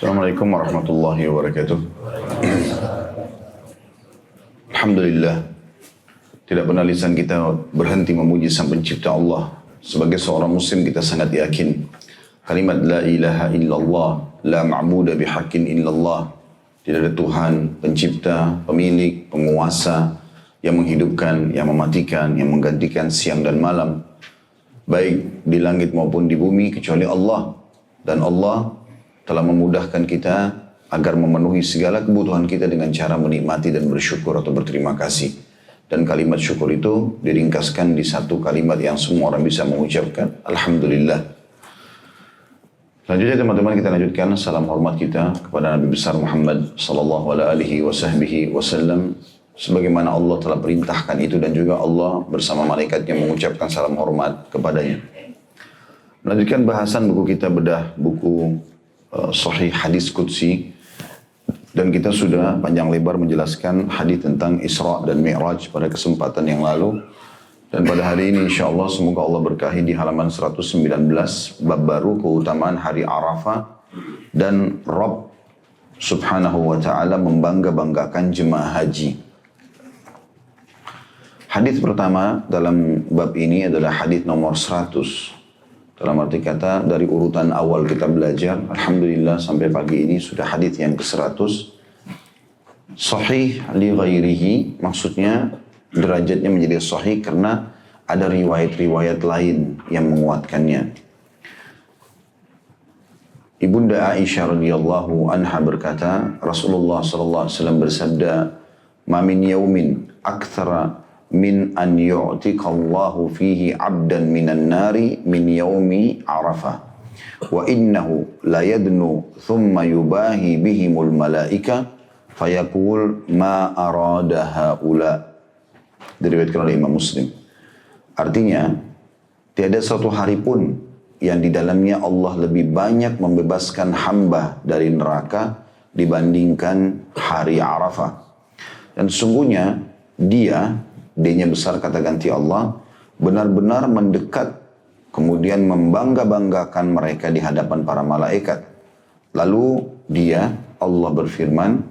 Assalamualaikum warahmatullahi wabarakatuh. Alhamdulillah, tidak pernah lisan kita berhenti memuji Sang Pencipta Allah. Sebagai seorang muslim kita sangat yakin kalimat la ilaha illallah, la ma'budu bihaqqin illallah. Tidak ada Tuhan, pencipta, pemilik, penguasa yang menghidupkan, yang mematikan, yang menggantikan siang dan malam, baik di langit maupun di bumi, kecuali Allah. Dan Allah telah memudahkan kita agar memenuhi segala kebutuhan kita dengan cara menikmati dan bersyukur atau berterima kasih. Dan kalimat syukur itu diringkaskan di satu kalimat yang semua orang bisa mengucapkan, Alhamdulillah. Selanjutnya teman-teman kita lanjutkan salam hormat kita kepada Nabi besar Muhammad sallallahu alaihi wasallam sebagaimana Allah telah perintahkan itu, dan juga Allah bersama malaikatnya mengucapkan salam hormat kepadanya. Melanjutkan bahasan buku kita bedah buku Sahih Hadis Qudsi, dan kita sudah panjang lebar menjelaskan hadis tentang Isra dan Mi'raj pada kesempatan yang lalu. Dan pada hari ini insyaAllah semoga Allah berkahi di halaman 119 bab baru, keutamaan hari Arafah dan Rabb subhanahu wa ta'ala membangga-banggakan jemaah haji. Hadis pertama dalam bab ini adalah hadis nomor 100. Dalam arti kata dari urutan awal kita belajar, Alhamdulillah sampai pagi ini sudah hadis yang ke-100. Sahih li ghairihi, maksudnya derajatnya menjadi sahih karena ada riwayat-riwayat lain yang menguatkannya. Ibunda Aisyah radhiyallahu anha berkata, Rasulullah sallallahu alaihi wasallam bersabda, "Ma min yaumin aktsara min an yu'tiqallahu fihi 'abdan minan nari min yaumi Arafah wa innahu la yadnu thumma yubahi bihimul malaika fayaqul ma arada haula." Diriwayatkan oleh Imam Muslim. Artinya, tiada suatu hari pun yang di dalamnya Allah lebih banyak membebaskan hamba dari neraka dibandingkan hari Arafah. Dan sesungguhnya D-nya besar kata ganti Allah, benar-benar mendekat kemudian membangga-banggakan mereka di hadapan para malaikat. Lalu Allah berfirman,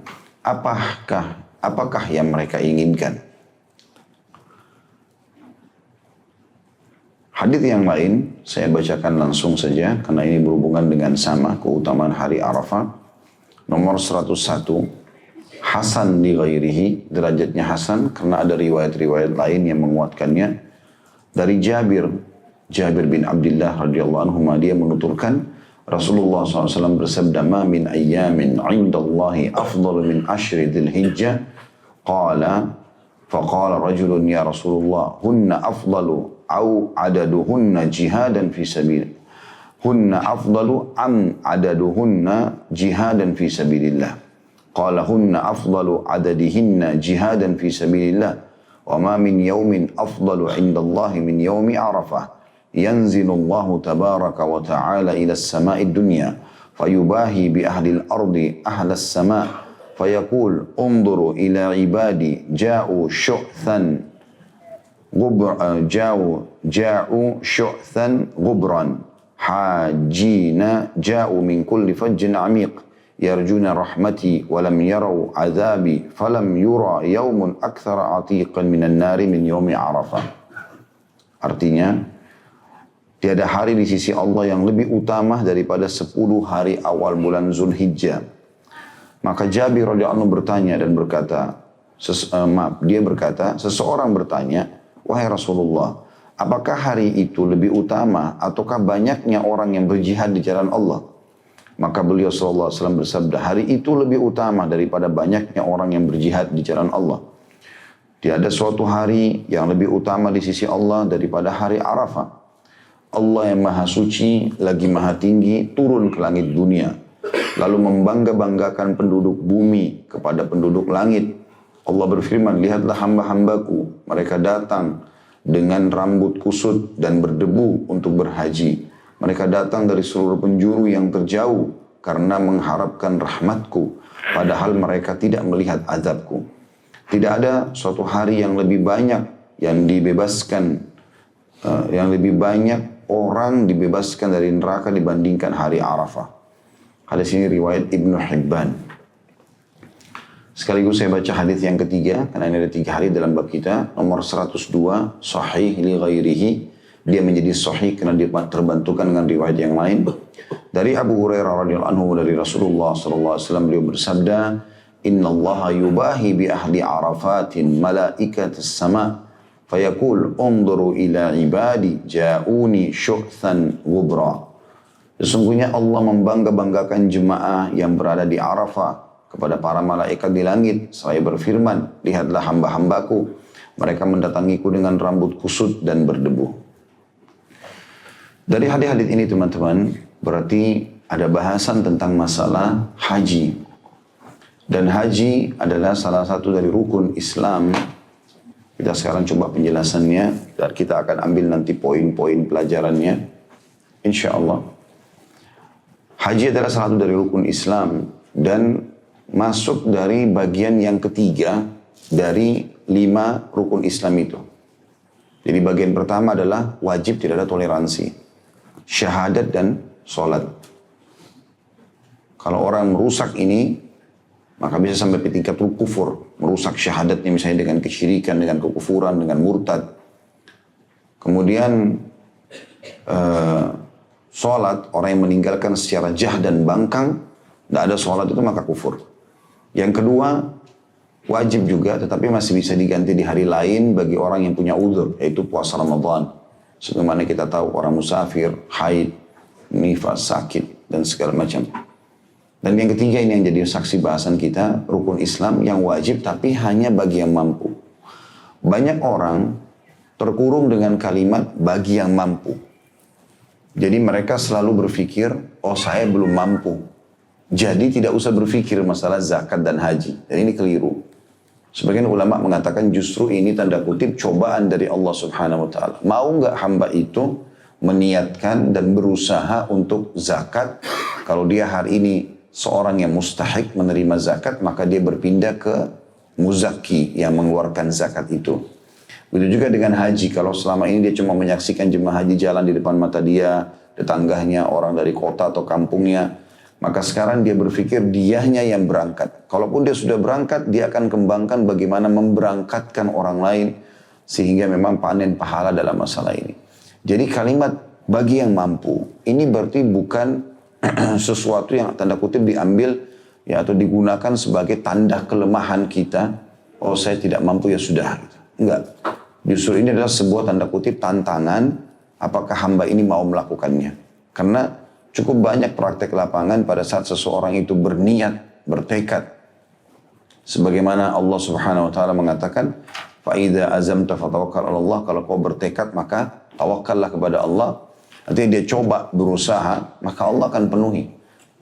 apakah yang mereka inginkan? Hadis yang lain saya bacakan langsung saja karena ini berhubungan dengan sama keutamaan hari Arafah. Nomor 101, Hasan li ghairihi, derajatnya Hasan karena ada riwayat-riwayat lain yang menguatkannya. Dari Jabir bin Abdullah radhiyallahu anhu, dia menuturkan Rasulullah SAW bersabda, "Ma min ayyamin 'indallahi afdalu min ashri dzulhijjah." Faqala rajulun ya Rasulullah, "Hunna afdalu au adaduhunna jihadan fi sabil." Hunna afdalu am adaduhunna jihadan fi sabilillah. Qala hunna afdalu adadihinna jihadan fi sabilillah. Wa ma min yawmin afdalu indallahi min yawmi Arafah. Yanzilu Allahu tabaraka wa ta'ala ila as-sama'i dunya fayubahi bi ahli al-ardi ahla as-sama' fayaqul unzuru ila ibadi ja'u syu'than غبرا حاجين جاءوا من كل فج عميق يرجون رحمتي ولم يروا عذابي فلم يرى يوم أكثر عتيقا من النار من يوم عرفة. Artinya, tiada hari di sisi Allah yang lebih utama daripada 10 hari awal bulan Zulhijjah. Maka Jabir radhiyallahu anhu bertanya dan berkata, seseorang bertanya, "Wahai Rasulullah, apakah hari itu lebih utama ataukah banyaknya orang yang berjihad di jalan Allah?" Maka beliau sallallahu alaihi wasallam bersabda, "Hari itu lebih utama daripada banyaknya orang yang berjihad di jalan Allah. Tiada suatu hari yang lebih utama di sisi Allah daripada hari Arafah. Allah yang maha suci lagi maha tinggi turun ke langit dunia, lalu membangga-banggakan penduduk bumi kepada penduduk langit. Allah berfirman, lihatlah hamba-hambaku, mereka datang dengan rambut kusut dan berdebu untuk berhaji. Mereka datang dari seluruh penjuru yang terjauh karena mengharapkan rahmatku, padahal mereka tidak melihat azabku. Tidak ada suatu hari yang lebih banyak yang dibebaskan, yang lebih banyak orang dibebaskan dari neraka dibandingkan hari Arafah. Hadis ini riwayat Ibnu Hibban. Sekaligus saya baca hadis yang ketiga, karena ini ada 3 hadis dalam bab kita. Nomor 102, sahih li ghairihi. Dia menjadi sahih karena dia terbantukan dengan riwayat yang lain. Dari Abu Hurairah radhiyallahu anhu dari Rasulullah sallallahu alaihi wasallam, beliau bersabda, "Inna Allah yubahi bi ahli Arafatin malaikatis sama, fayaqul unzuru ila ibadi ja'uni syu'than ghubra." Sesungguhnya Allah membangga-banggakan jemaah yang berada di Arafah kepada para malaikat di langit. Saya berfirman, lihatlah hamba-hambaku, mereka mendatangiku dengan rambut kusut dan berdebu. Dari hadis-hadis ini teman-teman, berarti ada bahasan tentang masalah haji. Dan haji adalah salah satu dari rukun Islam. Kita sekarang coba penjelasannya, dan kita akan ambil nanti poin-poin pelajarannya, insya Allah. Haji adalah salah satu dari rukun Islam dan masuk dari bagian yang ketiga dari 5 rukun Islam itu. Jadi bagian pertama adalah wajib tidak ada toleransi. Syahadat dan sholat. Kalau orang merusak ini, maka bisa sampai ke tingkat kufur. Merusak syahadatnya misalnya dengan kesyirikan, dengan kekufuran, dengan murtad. Kemudian sholat, orang yang meninggalkan secara jah dan bangkang, tidak ada sholat itu maka kufur. Yang kedua, wajib juga tetapi masih bisa diganti di hari lain bagi orang yang punya uzur, yaitu puasa Ramadan. Sebagaimana kita tahu orang musafir, haid, nifas, sakit, dan segala macam. Dan yang ketiga ini yang jadi saksi bahasan kita, rukun Islam yang wajib tapi hanya bagi yang mampu. Banyak orang terkurung dengan kalimat bagi yang mampu. Jadi mereka selalu berpikir, oh saya belum mampu. Jadi tidak usah berpikir masalah zakat dan haji. Dan ini keliru. Sebagian ulama mengatakan justru ini tanda kutip cobaan dari Allah Subhanahu wa taala. Mau enggak hamba itu meniatkan dan berusaha untuk zakat? Kalau dia hari ini seorang yang mustahik menerima zakat, maka dia berpindah ke muzaki yang mengeluarkan zakat itu. Begitu juga dengan haji, kalau selama ini dia cuma menyaksikan jemaah haji jalan di depan mata dia, tetangganya, orang dari kota atau kampungnya, maka sekarang dia berpikir dianya yang berangkat. Kalaupun dia sudah berangkat, dia akan kembangkan bagaimana memberangkatkan orang lain, sehingga memang panen pahala dalam masalah ini. Jadi kalimat bagi yang mampu, ini berarti bukan sesuatu yang tanda kutip diambil ya atau digunakan sebagai tanda kelemahan kita. Oh saya tidak mampu ya sudah. Enggak. Justru ini adalah sebuah tanda kutip tantangan apakah hamba ini mau melakukannya. Karena cukup banyak praktek lapangan pada saat seseorang itu berniat, bertekad. Sebagaimana Allah Subhanahu wa taala mengatakan, "Fa idza azamta fatawakkal 'ala Allah." Kalau kau bertekad maka tawakkallah kepada Allah. Artinya dia coba berusaha, maka Allah akan penuhi.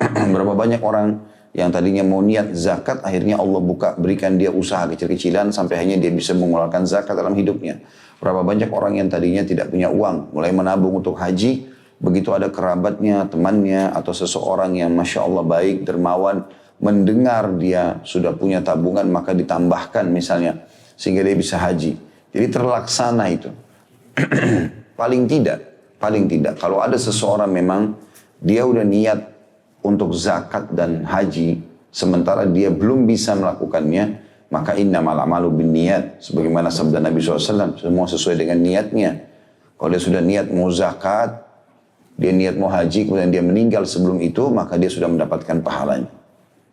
Berapa banyak orang yang tadinya mau niat zakat, akhirnya Allah berikan dia usaha kecil-kecilan sampai hanya dia bisa mengeluarkan zakat dalam hidupnya. Berapa banyak orang yang tadinya tidak punya uang, mulai menabung untuk haji, begitu ada kerabatnya, temannya, atau seseorang yang Masya Allah baik, dermawan, mendengar dia sudah punya tabungan, maka ditambahkan misalnya, sehingga dia bisa haji. Jadi terlaksana itu. Paling tidak, kalau ada seseorang memang, dia udah niat untuk zakat dan haji, sementara dia belum bisa melakukannya, maka innamal a'malu binniyat. Sebagaimana sabda Nabi SAW, semua sesuai dengan niatnya. Kalau dia sudah niat mau zakat, dia niat mau haji, kemudian dia meninggal sebelum itu, maka dia sudah mendapatkan pahalanya.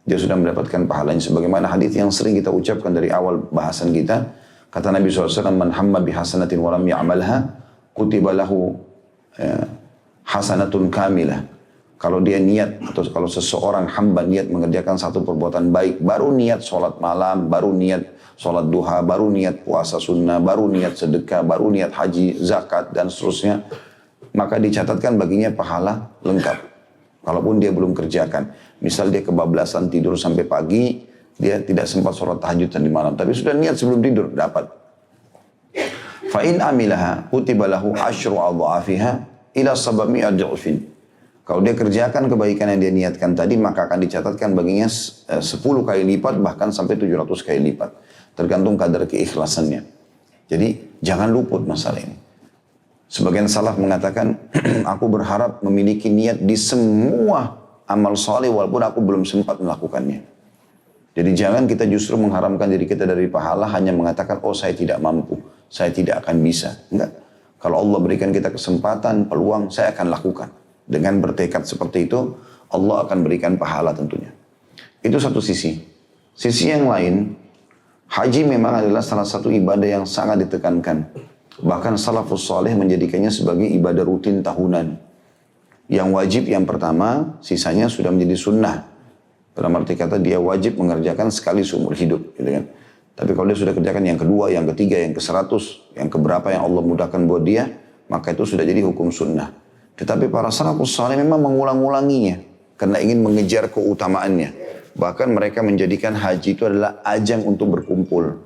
Dia sudah mendapatkan pahalanya. Sebagaimana hadis yang sering kita ucapkan dari awal bahasan kita, kata Nabi SAW, man hamma bihasanatin walam ya'malha, kutiba lahu hasanatun kamilah. Kalau dia niat, atau kalau seseorang hamba niat mengerjakan satu perbuatan baik, baru niat sholat malam, baru niat sholat duha, baru niat puasa sunnah, baru niat sedekah, baru niat haji, zakat, dan seterusnya, maka dicatatkan baginya pahala lengkap. Kalaupun dia belum kerjakan. Misal dia kebablasan tidur sampai pagi, dia tidak sempat sholat tahajud di malam, tapi sudah niat sebelum tidur, dapat. Fa'in amilaha, kutiba lahu asyru adha'afiha, ila sabami ad'ufin. Kalau dia kerjakan kebaikan yang dia niatkan tadi, maka akan dicatatkan baginya 10 kali lipat, bahkan sampai 700 kali lipat. Tergantung kadar keikhlasannya. Jadi jangan luput masalah ini. Sebagian salaf mengatakan, aku berharap memiliki niat di semua amal soleh walaupun aku belum sempat melakukannya. Jadi jangan kita justru mengharamkan diri kita dari pahala hanya mengatakan, oh saya tidak mampu, saya tidak akan bisa. Enggak. Kalau Allah berikan kita kesempatan, peluang, saya akan lakukan. Dengan bertekad seperti itu, Allah akan berikan pahala tentunya. Itu satu sisi. Sisi yang lain, haji memang adalah salah satu ibadah yang sangat ditekankan. Bahkan salafus saleh menjadikannya sebagai ibadah rutin tahunan. Yang wajib yang pertama, sisanya sudah menjadi sunnah. Dalam arti kata dia wajib mengerjakan sekali seumur hidup. Gitu kan. Tapi kalau dia sudah kerjakan yang kedua, yang ketiga, yang ke-100, yang keberapa yang Allah mudahkan buat dia, maka itu sudah jadi hukum sunnah. Tetapi para salafus saleh memang mengulang-ulanginya. Karena ingin mengejar keutamaannya. Bahkan mereka menjadikan haji itu adalah ajang untuk berkumpul.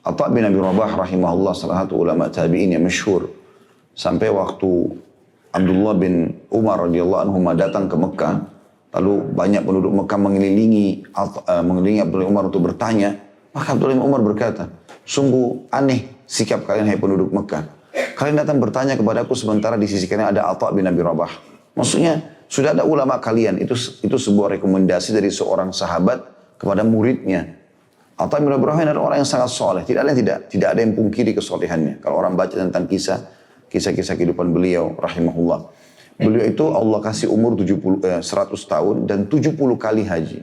Atha bin Abi Rabah rahimahullah salah satu ulama tabi'in yang masyhur. Sampai waktu Abdullah bin Umar radhiyallahu anhu datang ke Mekah, lalu banyak penduduk Mekah mengelilingi Abdullah bin Umar untuk bertanya, maka Abdullah bin Umar berkata, sungguh aneh sikap kalian hai penduduk Mekah. Kalian datang bertanya kepada aku sementara di sisi kalian ada Atha bin Abi Rabah. Maksudnya sudah ada ulama kalian, itu sebuah rekomendasi dari seorang sahabat kepada muridnya. Atha bin Abi Rabah adalah orang yang sangat soleh, tidak ada yang pungkiri kesolehannya. Kalau orang baca tentang kisah-kisah kehidupan beliau rahimahullah. Beliau itu Allah kasih umur 100 tahun dan 70 kali haji.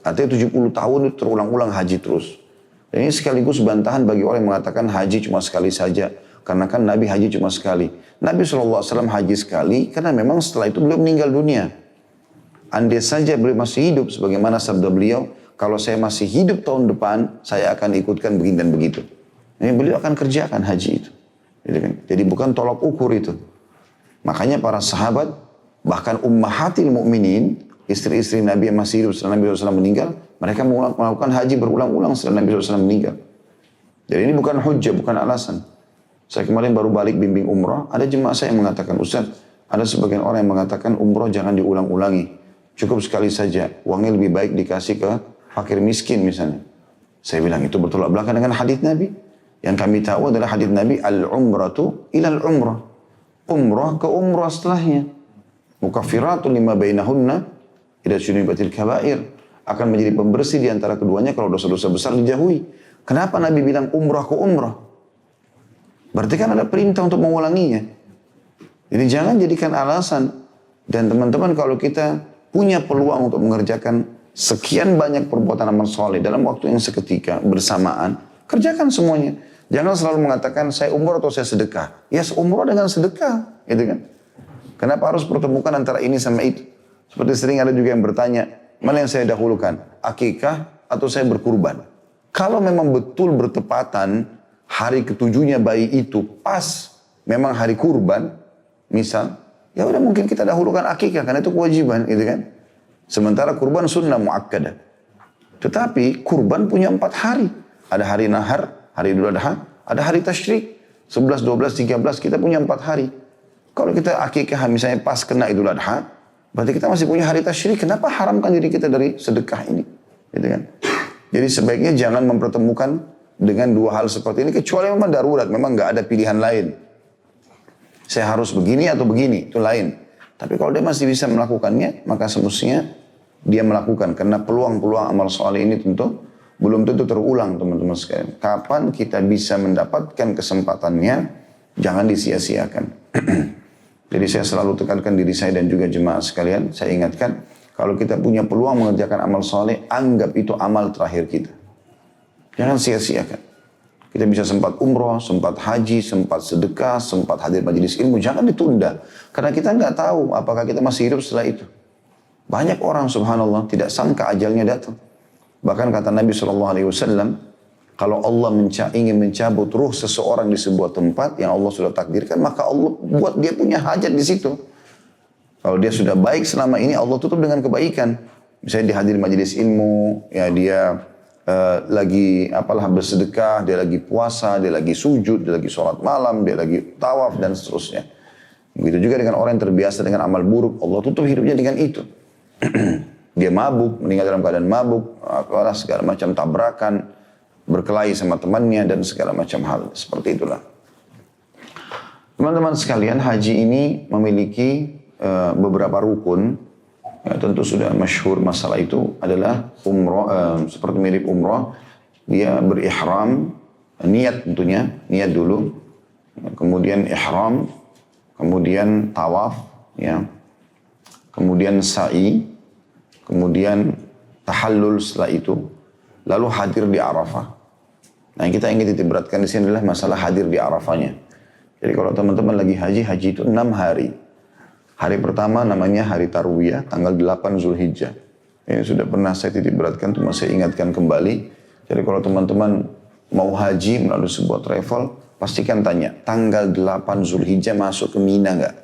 Artinya 70 tahun itu terulang-ulang haji terus. Dan ini sekaligus bantahan bagi orang yang mengatakan haji cuma sekali saja. Karena kan Nabi haji cuma sekali. Nabi SAW haji sekali karena memang setelah itu beliau meninggal dunia. Andai saja beliau masih hidup sebagaimana sabda beliau, kalau saya masih hidup tahun depan, saya akan ikutkan begini dan begitu. Ini beliau akan kerjakan haji itu. Jadi bukan tolak ukur itu. Makanya para sahabat, bahkan ummahatil mu'minin, istri-istri Nabi yang masih hidup setelah Nabi SAW meninggal, mereka melakukan haji berulang-ulang setelah Nabi SAW meninggal. Jadi ini bukan hujjah, bukan alasan. Saya kemarin baru balik bimbing umrah, ada jemaah saya yang mengatakan, Ustaz, ada sebagian orang yang mengatakan umrah jangan diulang-ulangi. Cukup sekali saja, uangnya lebih baik dikasih ke fakir miskin misalnya. Saya bilang itu bertolak belakang dengan hadis Nabi. Yang kami tahu adalah hadis Nabi, al-umratu ilal umrah. Umrah ke umrah setelahnya. Mukaffiratun lima bainahunna ila syunibatil kabair. Akan menjadi pembersih di antara keduanya kalau dosa-dosa besar dijauhi. Kenapa Nabi bilang umrah ke umrah? Berarti kan ada perintah untuk mengulanginya. Jadi jangan jadikan alasan. Dan teman-teman kalau kita punya peluang untuk mengerjakan sekian banyak perbuatan amal soleh dalam waktu yang seketika bersamaan, kerjakan semuanya. Jangan selalu mengatakan saya umrah atau saya sedekah. Ya umrah dengan sedekah, gitu kan? Kenapa harus pertemukan antara ini sama itu? Seperti sering ada juga yang bertanya, mana yang saya dahulukan? Akikah atau saya berkurban? Kalau memang betul bertepatan hari ketujuhnya bayi itu pas memang hari kurban, misal, ya udah mungkin kita dahulukan akikah karena itu kewajiban, gitu kan? Sementara kurban sunnah muakkadah. Tetapi kurban punya 4 hari. Ada hari nahar, hari Idul Adha, ada hari tasyrik. 11, 12, 13 kita punya 4 hari. Kalau kita akikah misalnya pas kena Idul Adha, berarti kita masih punya hari tasyrik. Kenapa haramkan diri kita dari sedekah ini? Gitu kan? Jadi sebaiknya jangan mempertemukan dengan 2 hal seperti ini kecuali memang darurat, memang nggak ada pilihan lain. Saya harus begini atau begini, itu lain. Tapi kalau dia masih bisa melakukannya, maka semestinya dia melakukan. Karena peluang-peluang amal soleh ini tentu belum tentu terulang teman-teman sekalian. Kapan kita bisa mendapatkan kesempatannya, jangan disia-siakan. Jadi saya selalu tekankan diri saya dan juga jemaah sekalian, saya ingatkan, kalau kita punya peluang mengerjakan amal soleh, anggap itu amal terakhir kita. Jangan sia-siakan. Kita bisa sempat umroh, sempat haji, sempat sedekah, sempat hadir majelis ilmu, jangan ditunda. Karena kita nggak tahu apakah kita masih hidup setelah itu. Banyak orang subhanallah tidak sangka ajalnya datang. Bahkan kata Nabi SAW, kalau Allah ingin mencabut ruh seseorang di sebuah tempat yang Allah sudah takdirkan, maka Allah buat dia punya hajat di situ. Kalau dia sudah baik selama ini, Allah tutup dengan kebaikan. Misalnya dihadiri majelis ilmu, ya dia lagi bersedekah, dia lagi puasa, dia lagi sujud, dia lagi sholat malam, dia lagi tawaf dan seterusnya. Begitu juga dengan orang yang terbiasa dengan amal buruk, Allah tutup hidupnya dengan itu. Dia mabuk, meninggal dalam keadaan mabuk, segala macam tabrakan, berkelahi sama temannya dan segala macam hal. Seperti itulah. Teman-teman sekalian, haji ini memiliki beberapa rukun Ya, tentu sudah masyhur masalah itu adalah umrah, seperti mirip umrah, dia berihram, niat tentunya, niat dulu, kemudian ihram, kemudian tawaf, ya, kemudian sa'i, kemudian tahallul setelah itu, lalu hadir di Arafah. Nah, yang kita ingin titik beratkan di sini adalah masalah hadir di Arafahnya. Jadi kalau teman-teman lagi haji, haji itu 6 hari. Hari pertama namanya hari Tarwiyah, tanggal 8 Zulhijjah. Ini sudah pernah saya titik beratkan, cuma saya ingatkan kembali. Jadi kalau teman-teman mau haji melalui sebuah travel, pastikan tanya, tanggal 8 Zulhijjah masuk ke Mina nggak?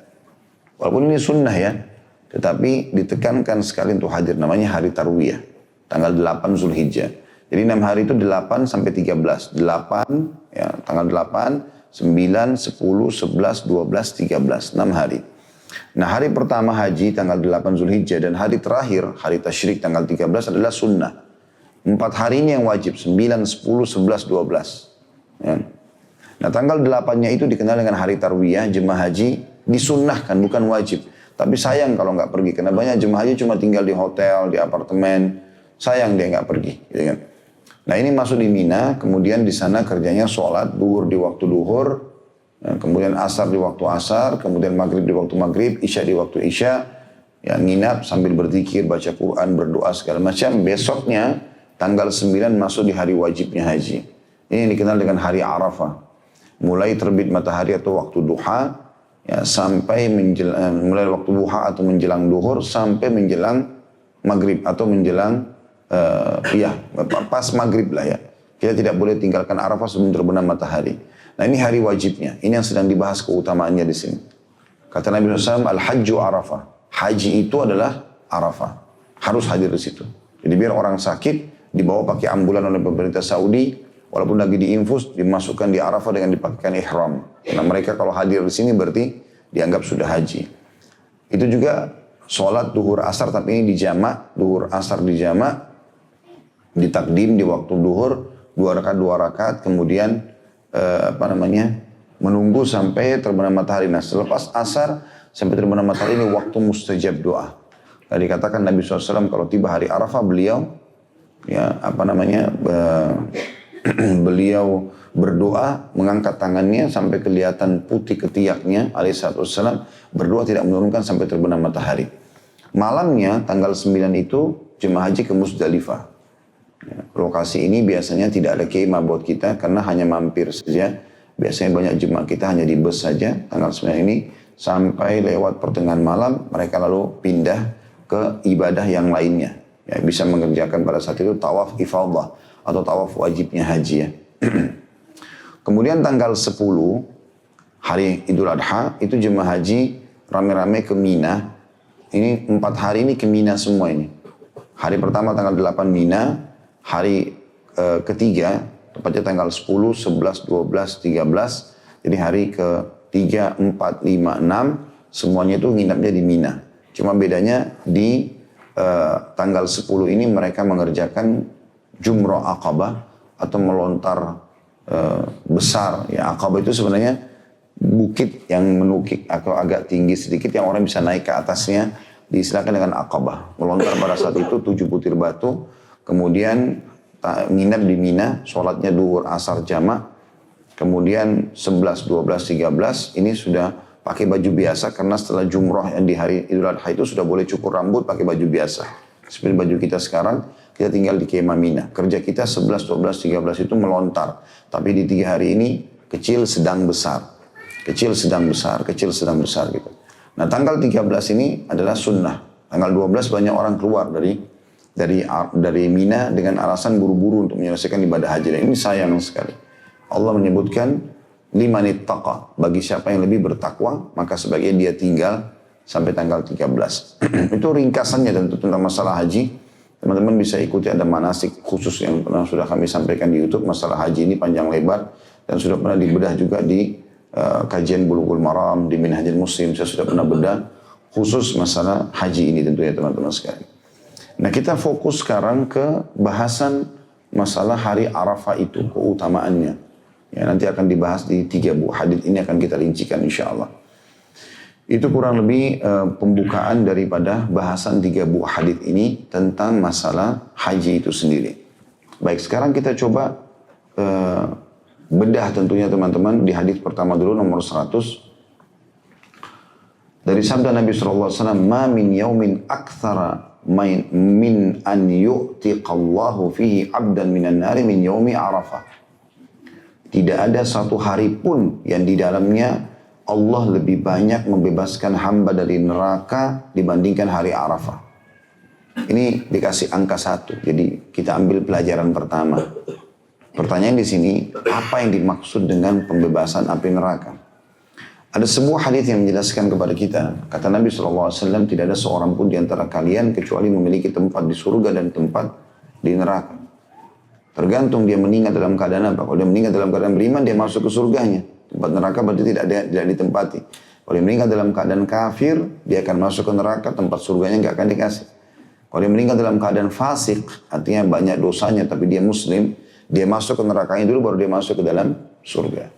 Walaupun ini sunnah ya, tetapi ditekankan sekali untuk hadir, namanya hari Tarwiyah, tanggal 8 Zulhijjah. Jadi 6 hari itu 8 sampai 13. 8, ya, tanggal 8, 9, 10, 11, 12, 13. 6 hari. Nah, hari pertama haji tanggal 8 Zulhijjah dan hari terakhir, hari Tasyrik tanggal 13 adalah sunnah. 4 hari ini yang wajib, 9, 10, 11, 12. Ya. Nah, tanggal 8-nya itu dikenal dengan hari Tarwiyah, jemaah haji disunnahkan, bukan wajib. Tapi sayang kalau nggak pergi, karena banyak jemaah haji cuma tinggal di hotel, di apartemen, sayang dia nggak pergi. Gitu kan. Nah, ini masuk di Mina, kemudian di sana kerjanya sholat, duhur di waktu duhur, kemudian asar di waktu asar, kemudian maghrib di waktu maghrib, isya di waktu isya, ya, nginap sambil berzikir, baca Quran, berdoa segala macam. Besoknya tanggal 9 masuk di hari wajibnya haji. Ini yang dikenal dengan hari Arafah. Mulai terbit matahari atau waktu duha, ya, sampai mulai waktu duha atau menjelang duhur sampai menjelang maghrib atau menjelang ya pas maghrib lah ya. Kita tidak boleh tinggalkan Arafah sebelum terbenam matahari. Nah, ini hari wajibnya. Ini yang sedang dibahas keutamaannya di sini. Kata Nabi SAW, Al-Hajju Arafah. Haji itu adalah Arafah. Harus hadir di situ. Jadi biar orang sakit dibawa pakai ambulan oleh pemerintah Saudi, walaupun lagi diinfus, dimasukkan di Arafah dengan dipakaikan ihram. Karena mereka kalau hadir di sini berarti dianggap sudah haji. Itu juga sholat duhur asar, tapi ini dijamak, duhur asar dijamak, ditakdim di waktu duhur, 2 rakaat, kemudian menunggu sampai terbenam matahari. Nah, selepas asar sampai terbenam matahari ini waktu mustajab doa. Tadi katakan Nabi SAW kalau tiba hari Arafah beliau beliau berdoa, mengangkat tangannya sampai kelihatan putih ketiaknya alaihissalam, berdoa tidak menurunkan sampai terbenam matahari. Malamnya tanggal 9 itu jemaah haji ke Musdalifah. Ya, lokasi ini biasanya tidak ada kemah buat kita karena hanya mampir saja. Biasanya banyak jemaah kita hanya di bus saja tanggal 9 ini sampai lewat pertengahan malam mereka lalu pindah ke ibadah yang lainnya. Ya, bisa mengerjakan pada saat itu tawaf ifadah atau tawaf wajibnya haji ya. Kemudian tanggal 10 hari Idul Adha itu jemaah haji rame-rame ke Mina. Ini 4 hari ini ke Mina semua ini. Hari pertama tanggal 8 Mina. Hari ketiga, tepatnya tanggal 10, 11, 12, 13. Jadi hari ke-3, 4, 5, 6, semuanya itu nginapnya di Mina. Cuma bedanya di tanggal 10 ini mereka mengerjakan Jumrah Aqabah atau melontar besar. Ya, Aqabah itu sebenarnya bukit yang menukik atau agak tinggi sedikit yang orang bisa naik ke atasnya. Diistilahkan dengan Aqabah. Melontar pada saat itu 7 butir batu. Kemudian nginap di Mina, sholatnya duhur asar jamak. Kemudian 11, 12, 13 ini sudah pakai baju biasa karena setelah jumrah yang di hari Idul Adha itu sudah boleh cukur rambut pakai baju biasa. Seperti baju kita sekarang, kita tinggal di kemah Mina. Kerja kita 11, 12, 13 itu melontar. Tapi di 3 hari ini kecil, sedang, besar. Kecil, sedang, besar, kecil, sedang, besar gitu. Nah, tanggal 13 ini adalah sunnah. Tanggal 12 banyak orang keluar dari Mina dengan alasan buru-buru untuk menyelesaikan ibadah haji. Dan ini sayang sekali. Allah menyebutkan liman ittaqa, bagi siapa yang lebih bertakwa, maka sebagian dia tinggal sampai tanggal 13. Itu ringkasannya tentu tentang masalah haji. Teman-teman bisa ikuti, ada manasik khusus yang pernah sudah kami sampaikan di YouTube. Masalah haji ini panjang lebar dan sudah pernah dibedah juga di kajian Bulughul Maram, di Minhajul Muslim. Saya sudah pernah bedah khusus masalah haji ini tentunya teman-teman sekalian. Nah, kita fokus sekarang ke bahasan masalah hari Arafah itu, keutamaannya. Ya, nanti akan dibahas di 3 buah hadits ini akan kita rincikan insya Allah. Itu kurang lebih pembukaan daripada bahasan 3 buah hadis ini tentang masalah haji itu sendiri. Baik, sekarang kita coba bedah tentunya teman-teman di hadis pertama dulu nomor 100. Dari sabda Nabi SAW, "Ma min yaumin aktsara min an yu'tiqallahu fihi 'abdan minan nari min yaumi Arafah." Tidak ada satu hari pun yang di dalamnya Allah lebih banyak membebaskan hamba dari neraka dibandingkan hari Arafah. Ini dikasih angka 1. Jadi kita ambil pelajaran pertama. Pertanyaan di sini, apa yang dimaksud dengan pembebasan api neraka? Ada sebuah hadis yang menjelaskan kepada kita, kata Nabi SAW, tidak ada seorang pun di antara kalian kecuali memiliki tempat di surga dan tempat di neraka. Tergantung dia meninggal dalam keadaan apa. Kalau dia meninggal dalam keadaan beriman, dia masuk ke surganya. Tempat neraka berarti tidak ditempati. Kalau dia meninggal dalam keadaan kafir, dia akan masuk ke neraka, tempat surganya nggak akan dikasih. Kalau dia meninggal dalam keadaan fasik, artinya banyak dosanya tapi dia muslim, dia masuk ke nerakanya dulu baru dia masuk ke dalam surga.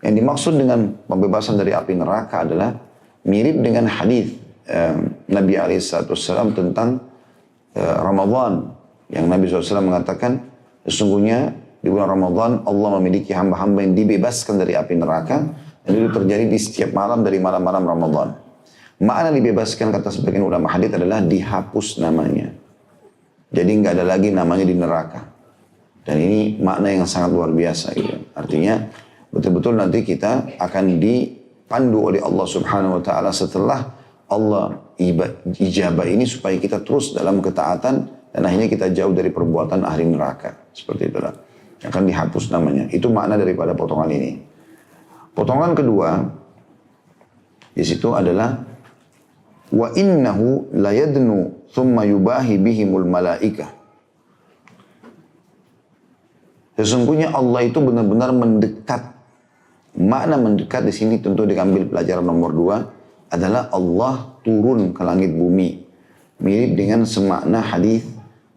Yang dimaksud dengan pembebasan dari api neraka adalah mirip dengan hadis Nabi SAW tentang Ramadan. Yang Nabi SAW mengatakan, sesungguhnya di bulan Ramadan Allah memiliki hamba-hamba yang dibebaskan dari api neraka, dan itu terjadi di setiap malam dari malam-malam Ramadan. Makna dibebaskan kata sebagian ulama hadis adalah dihapus namanya. Jadi nggak ada lagi namanya di neraka. Dan ini makna yang sangat luar biasa gitu. Artinya betul-betul nanti kita akan dipandu oleh Allah Subhanahu wa taala setelah Allah ijabah ini supaya kita terus dalam ketaatan dan akhirnya kita jauh dari perbuatan ahli neraka. Seperti itulah. Akan dihapus namanya. Itu makna daripada potongan ini. Potongan kedua di situ adalah wa innahu la yadnu thumma yubahi bihimul malaikah. Sesungguhnya Allah itu benar-benar mendekat. Makna mendekat di sini tentu diambil pelajaran nomor 2 adalah Allah turun ke langit bumi. Mirip dengan semakna hadis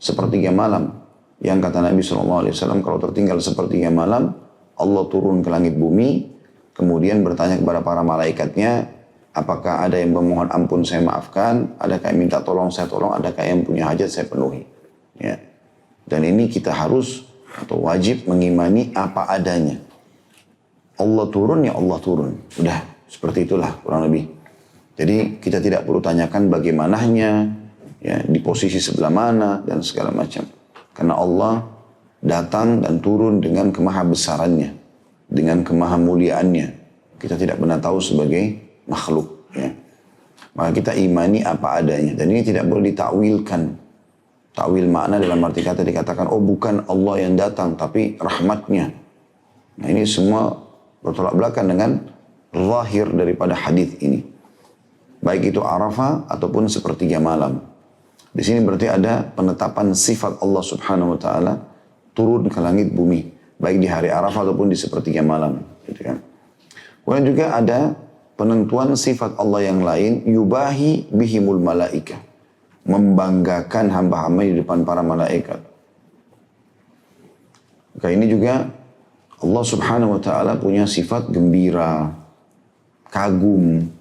sepertiga malam. Yang kata Nabi SAW, kalau tertinggal sepertiga malam, Allah turun ke langit bumi, kemudian bertanya kepada para malaikatnya, apakah ada yang memohon ampun saya maafkan, adakah yang minta tolong saya tolong, adakah yang punya hajat saya penuhi. Ya. Dan ini kita harus atau wajib mengimani apa adanya. Allah turun, ya Allah turun. Udah, seperti itulah kurang lebih. Jadi kita tidak perlu tanyakan bagaimananya, ya, di posisi sebelah mana, dan segala macam. Karena Allah datang dan turun dengan kemahabesarannya, dengan kemahamuliaannya. Kita tidak pernah tahu sebagai makhluk. Ya. Maka kita imani apa adanya. Dan ini tidak boleh ditakwilkan. Takwil makna dalam arti kata dikatakan, oh bukan Allah yang datang, tapi rahmatnya. Nah ini semua bertolak belakang dengan zahir daripada hadis ini. Baik itu Arafah ataupun sepertiga malam. Di sini berarti ada penetapan sifat Allah Subhanahu wa taala turun ke langit bumi, baik di hari Arafah ataupun di sepertiga malam, gitu kan. Kemudian juga ada penentuan sifat Allah yang lain, yubahi bihimul malaikah, membanggakan hamba-hamba di depan para malaikat. Maka ini juga Allah Subhanahu wa taala punya sifat gembira, kagum,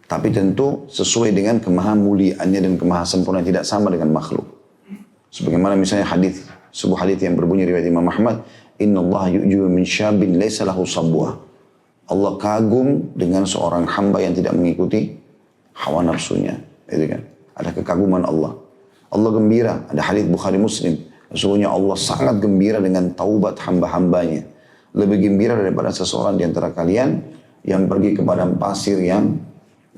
tapi tentu sesuai dengan kemahamuliaannya dan kemahasempurnaan, tidak sama dengan makhluk. Sebagaimana misalnya sebuah hadis yang berbunyi riwayat Imam Ahmad, innallaha yu'jibu min syabin laisa lahu sabwah. Allah kagum dengan seorang hamba yang tidak mengikuti hawa nafsunya. Itu kan. Ada kekaguman Allah. Allah gembira, ada hadis Bukhari Muslim. Sesungguhnya Allah sangat gembira dengan taubat hamba-hambanya. Lebih gembira daripada seseorang di antara kalian yang pergi ke padang pasir yang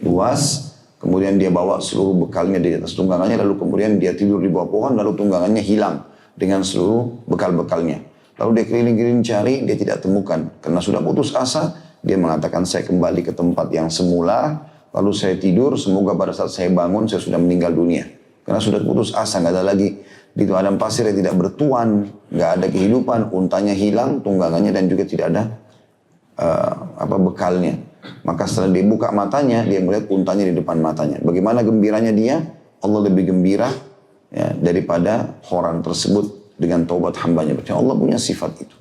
luas, kemudian dia bawa seluruh bekalnya di atas tunggangannya, lalu kemudian dia tidur di bawah pohon, lalu tunggangannya hilang dengan seluruh bekal-bekalnya. Lalu dia keliling-keliling cari, dia tidak temukan. Karena sudah putus asa, dia mengatakan saya kembali ke tempat yang semula, lalu saya tidur, semoga pada saat saya bangun saya sudah meninggal dunia. Karena sudah putus asa, nggak ada lagi di padang pasir yang tidak bertuan, nggak ada kehidupan, untanya hilang, tunggangannya dan juga tidak ada bekalnya. Maka setelah dia buka matanya, dia melihat untanya di depan matanya. Bagaimana gembiranya dia? Allah lebih gembira ya, daripada orang tersebut dengan taubat hambanya. Berarti Allah punya sifat itu.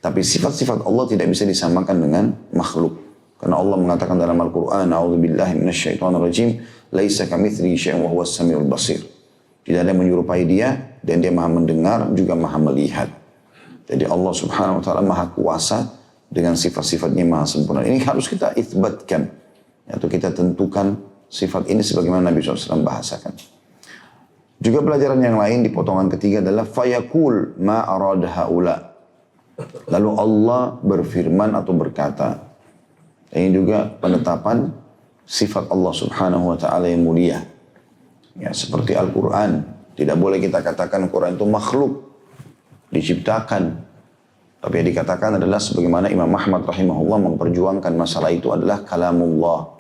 Tapi sifat-sifat Allah tidak bisa disamakan dengan makhluk. Karena Allah mengatakan dalam Al-Quran, A'udzubillahi minasyaitonirrajim, laisa kamitslihi syai'un wa huwas samiul basir. Tidak ada yang menyerupai dia, dan dia maha mendengar, juga maha melihat. Jadi Allah subhanahu wa ta'ala maha kuasa dengan sifat-sifatnya maha sempurna. Ini harus kita itsbatkan, atau kita tentukan sifat ini sebagaimana Nabi SAW bahasakan. Juga pelajaran yang lain di potongan ketiga adalah fayaqul ma arada haula. Lalu Allah berfirman atau berkata. Ini juga penetapan sifat Allah Subhanahu wa taala yang mulia. Ya, seperti Al-Qur'an, tidak boleh kita katakan Al-Qur'an itu makhluk, diciptakan. Tapi yang dikatakan adalah sebagaimana Imam Ahmad rahimahullah memperjuangkan masalah itu adalah kalamullah.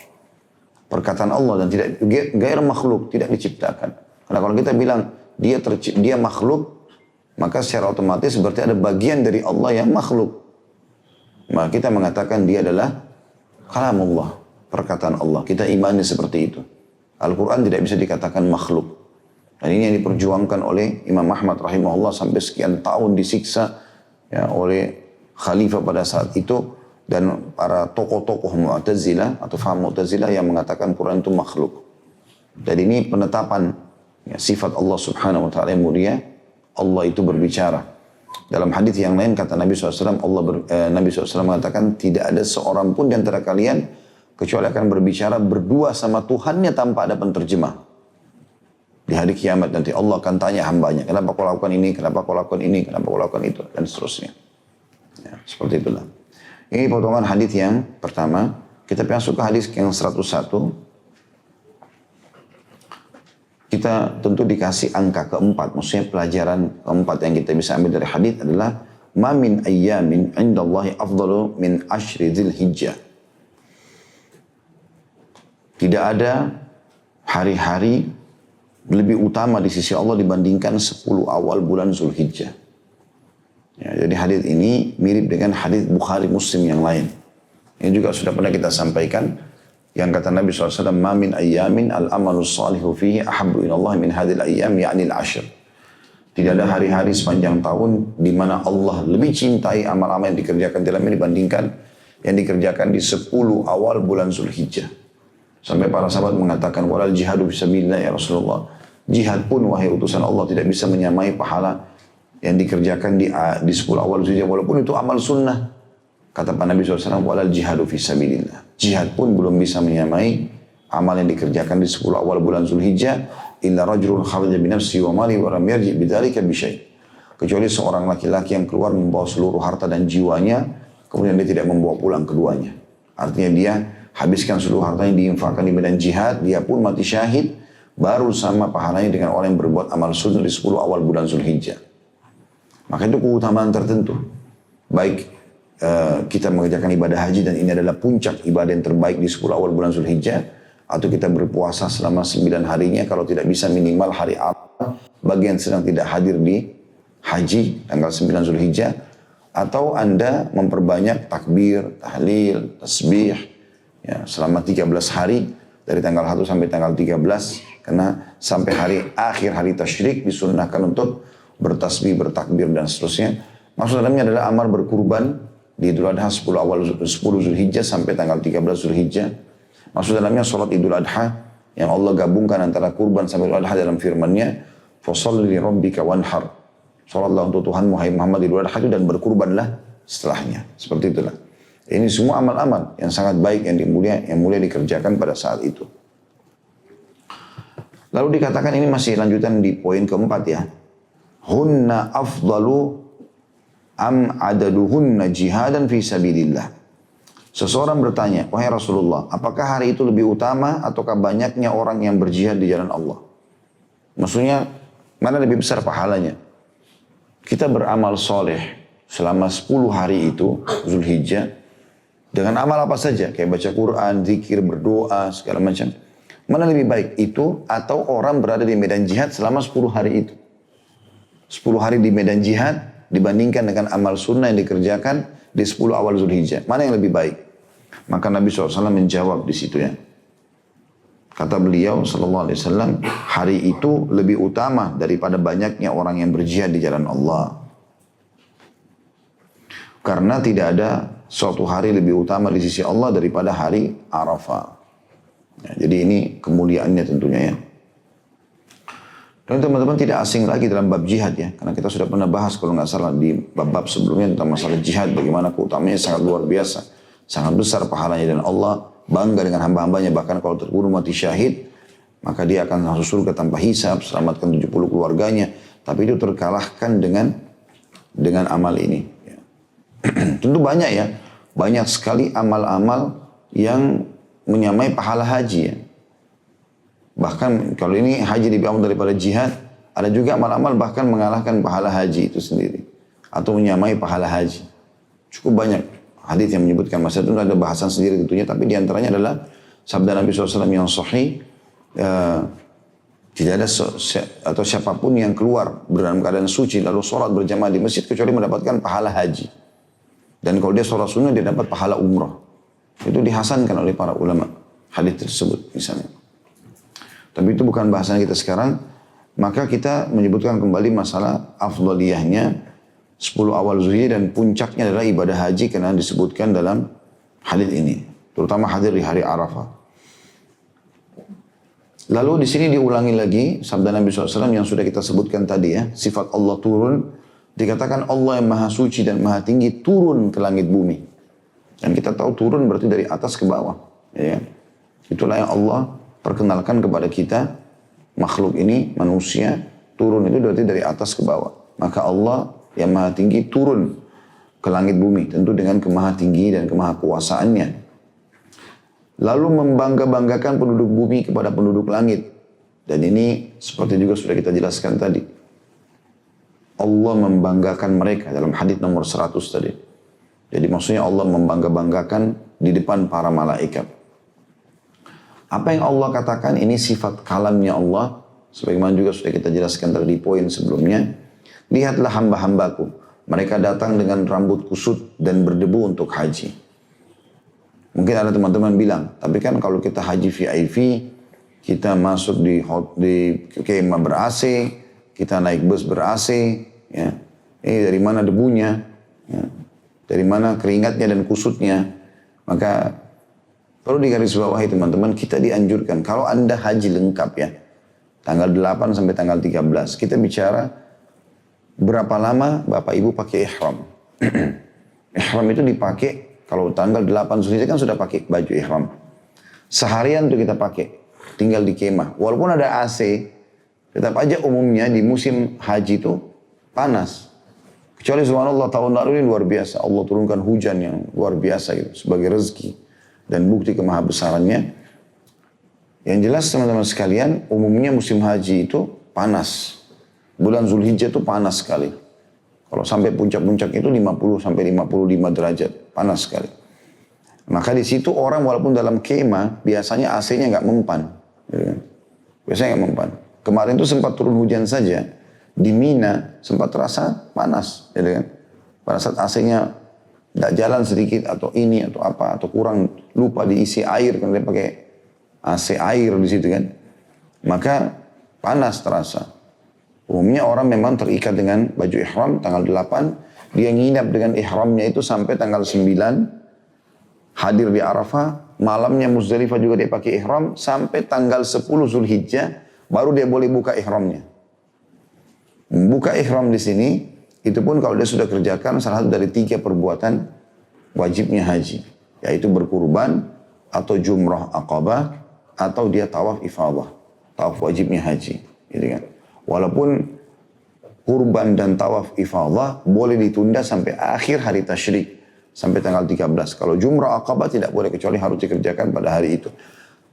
Perkataan Allah dan tidak gair makhluk, tidak diciptakan. Karena kalau kita bilang dia makhluk, maka secara otomatis berarti ada bagian dari Allah yang makhluk. Maka kita mengatakan dia adalah kalamullah, perkataan Allah. Kita imani seperti itu. Al-Quran tidak bisa dikatakan makhluk. Dan ini yang diperjuangkan oleh Imam Ahmad rahimahullah sampai sekian tahun disiksa ya, oleh khalifah pada saat itu dan para tokoh-tokoh Mu'tazilah atau faham Mu'tazilah yang mengatakan Quran itu makhluk. Jadi ini penetapan ya, sifat Allah subhanahu wa ta'ala yang mulia. Allah itu berbicara. Dalam hadis yang lain kata Nabi SAW, Nabi SAW mengatakan tidak ada seorang pun di antara kalian kecuali akan berbicara berdua sama Tuhannya tanpa ada penterjemah. Di hari kiamat nanti Allah akan tanya hambanya, kenapa kau lakukan ini, kenapa kau lakukan ini, kenapa kau lakukan itu, dan seterusnya. Ya, seperti itulah. Ini potongan hadis yang pertama. Kita masuk ke hadis yang 101. Kita tentu dikasih angka keempat, maksudnya pelajaran keempat yang kita bisa ambil dari hadis adalah ma min ayyamin 'indallahi afdalu min ashri dzulhijjah. Tidak ada hari-hari lebih utama di sisi Allah dibandingkan 10 awal bulan Zulhijjah. Ya, jadi hadis ini mirip dengan hadis Bukhari Muslim yang lain. Ini juga sudah pernah kita sampaikan. Yang kata Nabi SAW, ma min ayyamin al-amalu salihu fihi ahabbu ilallah min hadil ayyam ya'ni al-ashr. Tidak ada hari-hari sepanjang tahun di mana Allah lebih cintai amal-amal yang dikerjakan dalamnya dibandingkan yang dikerjakan di 10 awal bulan Zulhijjah. Sampai para sahabat mengatakan, walal jihadu fisabilillah ya Rasulullah. Jihad pun wahai utusan Allah tidak bisa menyamai pahala yang dikerjakan di 10 awal Zulhijjah walaupun itu amal sunnah. Kata Pak Nabi SAW, walal jihadu fisabilillah. Jihad pun belum bisa menyamai amal yang dikerjakan di 10 awal bulan Zulhijjah. Illa rajulun kharaja binafsi wa mali wa lam yarji bidzalika bisyai'. Kecuali seorang laki-laki yang keluar membawa seluruh harta dan jiwanya, kemudian dia tidak membawa pulang keduanya. Artinya dia habiskan seluruh hartanya diinfakkan di medan jihad, dia pun mati syahid, baru sama pahalanya dengan orang yang berbuat amal sunnah di 10 awal bulan Zulhijjah. Maka itu keutamaan tertentu. Baik kita mengerjakan ibadah haji dan ini adalah puncak ibadah yang terbaik di 10 awal bulan Zulhijjah, atau kita berpuasa selama 9 harinya kalau tidak bisa minimal hari Arafah bagi yang sedang tidak hadir di haji tanggal 9 Zulhijjah, atau Anda memperbanyak takbir, tahlil, tasbih ya, selama 13 hari dari tanggal 1 sampai tanggal 13 karena sampai hari akhir hari tasyrik disunnahkan untuk bertasbih, bertakbir dan seterusnya. Maksud dalamnya adalah amal berkurban di Idul Adha 10 Zulhijjah sampai tanggal 13 Zulhijjah. Maksud dalamnya sholat Idul Adha yang Allah gabungkan antara kurban sampai Idul Adha dalam firman-Nya, "Fasholli li rabbika wanhar." Sholatlah untuk Tuhan Muhammad Muhammad Idul Adha itu dan berkurbanlah setelahnya. Seperti itulah. Ini semua amal-amal yang sangat baik yang mulia dikerjakan pada saat itu. Lalu dikatakan ini masih lanjutan di poin keempat ya. Hunna afdalu am adaduhunna jihadan fi sabilillah. Seseorang bertanya, wahai Rasulullah, apakah hari itu lebih utama ataukah banyaknya orang yang berjihad di jalan Allah? Maksudnya, mana lebih besar pahalanya? Kita beramal soleh selama 10 hari itu, Zulhijjah, dengan amal apa saja, kayak baca Quran, zikir, berdoa, segala macam. Mana lebih baik itu atau orang berada di medan jihad selama 10 hari itu? 10 hari di medan jihad dibandingkan dengan amal sunnah yang dikerjakan di 10 awal Zulhijjah. Mana yang lebih baik? Maka Nabi SAW menjawab di situ ya. Kata beliau SAW, hari itu lebih utama daripada banyaknya orang yang berjihad di jalan Allah. Karena tidak ada suatu hari lebih utama di sisi Allah daripada hari Arafah. Ya, jadi ini kemuliaannya tentunya ya. Dan teman-teman tidak asing lagi dalam bab jihad ya. Karena kita sudah pernah bahas kalau nggak salah di bab-bab sebelumnya tentang masalah jihad. Bagaimana keutamanya sangat luar biasa. Sangat besar pahalanya dan Allah bangga dengan hamba-hambanya. Bahkan kalau terbunuh mati syahid, maka dia akan masuk surga tanpa hisab, selamatkan 70 keluarganya. Tapi itu terkalahkan dengan amal ini. Ya. Tentu banyak ya. Banyak sekali amal-amal yang menyamai pahala haji ya. Bahkan kalau ini haji lebih amal daripada jihad, ada juga amal-amal bahkan mengalahkan pahala haji itu sendiri. Atau menyamai pahala haji. Cukup banyak hadis yang menyebutkan masalah itu, ada bahasan sendiri tentunya, tapi diantaranya adalah sabda Nabi SAW yang sahih, tidak ada atau siapapun yang keluar dalam keadaan suci lalu sholat berjamaah di masjid kecuali mendapatkan pahala haji. Dan kalau dia sholat sunnah dia dapat pahala umrah. Itu dihasankan oleh para ulama hadis tersebut misalnya. Tapi itu bukan bahasan kita sekarang. Maka kita menyebutkan kembali masalah afdaliyahnya 10 awal Zulhijjah dan puncaknya adalah ibadah haji karena disebutkan dalam hadis ini. Terutama hadir di hari Arafah. Lalu di sini diulangi lagi sabda Nabi SAW yang sudah kita sebutkan tadi ya. Sifat Allah turun. Dikatakan Allah yang maha suci dan maha tinggi turun ke langit bumi. Dan kita tahu turun berarti dari atas ke bawah. Ya. Itulah yang Allah perkenalkan kepada kita, makhluk ini, manusia, turun itu berarti dari atas ke bawah. Maka Allah yang maha tinggi turun ke langit bumi, tentu dengan kemaha tinggi dan kemaha kuasaannya. Lalu membangga-banggakan penduduk bumi kepada penduduk langit. Dan ini seperti juga sudah kita jelaskan tadi. Allah membanggakan mereka dalam hadis nomor 100 tadi. Jadi maksudnya Allah membangga-banggakan di depan para malaikat. Apa yang Allah katakan ini sifat kalamnya Allah. Sebagaimana juga sudah kita jelaskan tadi di poin sebelumnya. Lihatlah hamba-hambaku. Mereka datang dengan rambut kusut dan berdebu untuk haji. Mungkin ada teman-teman bilang, tapi kan kalau kita haji VIP, kita masuk di kemah ber-AC, kita naik bus ber-AC, ya. Ini dari mana debunya, ya. Dari mana keringatnya dan kusutnya. Maka perlu digarisbawahi teman-teman, kita dianjurkan, kalau Anda haji lengkap ya, tanggal 8 sampai tanggal 13, kita bicara berapa lama Bapak Ibu pakai ihram. Ihram itu dipakai, kalau tanggal 8 Zulhijjah kan sudah pakai baju ihram. Seharian tuh kita pakai, tinggal di kemah. Walaupun ada AC, tetap aja umumnya di musim haji itu panas. Kecuali subhanallah tahun lalu ini luar biasa, Allah turunkan hujan yang luar biasa gitu, sebagai rezeki. Dan bukti kemahabesarannya. Yang jelas teman-teman sekalian, umumnya musim haji itu panas. Bulan Zulhijjah itu panas sekali. Kalau sampai puncak-puncak itu 50 sampai 55 derajat, panas sekali. Maka di situ orang walaupun dalam kemah, biasanya AC-nya nggak mempan. Biasanya nggak mempan. Kemarin itu sempat turun hujan saja. Di Mina sempat terasa panas. Pada saat AC-nya tidak jalan sedikit atau ini atau apa atau kurang lupa diisi air karena dia pakai AC air di situ kan, maka panas terasa. Umumnya orang memang terikat dengan baju ihram tanggal 8, dia nginap dengan ihramnya itu sampai tanggal 9, hadir di Arafah, malamnya Muzdalifah juga dia pakai ihram sampai tanggal 10 Zulhijjah baru dia boleh buka ihramnya. Buka ihram di sini itu pun kalau dia sudah kerjakan salah satu dari 3 perbuatan wajibnya haji. Yaitu berkurban, atau jumrah aqabah, atau dia tawaf ifadah. Tawaf wajibnya haji. Gitu kan. Walaupun kurban dan tawaf ifadah boleh ditunda sampai akhir hari tasyrik. Sampai tanggal 13. Kalau jumrah aqabah tidak boleh kecuali harus dikerjakan pada hari itu.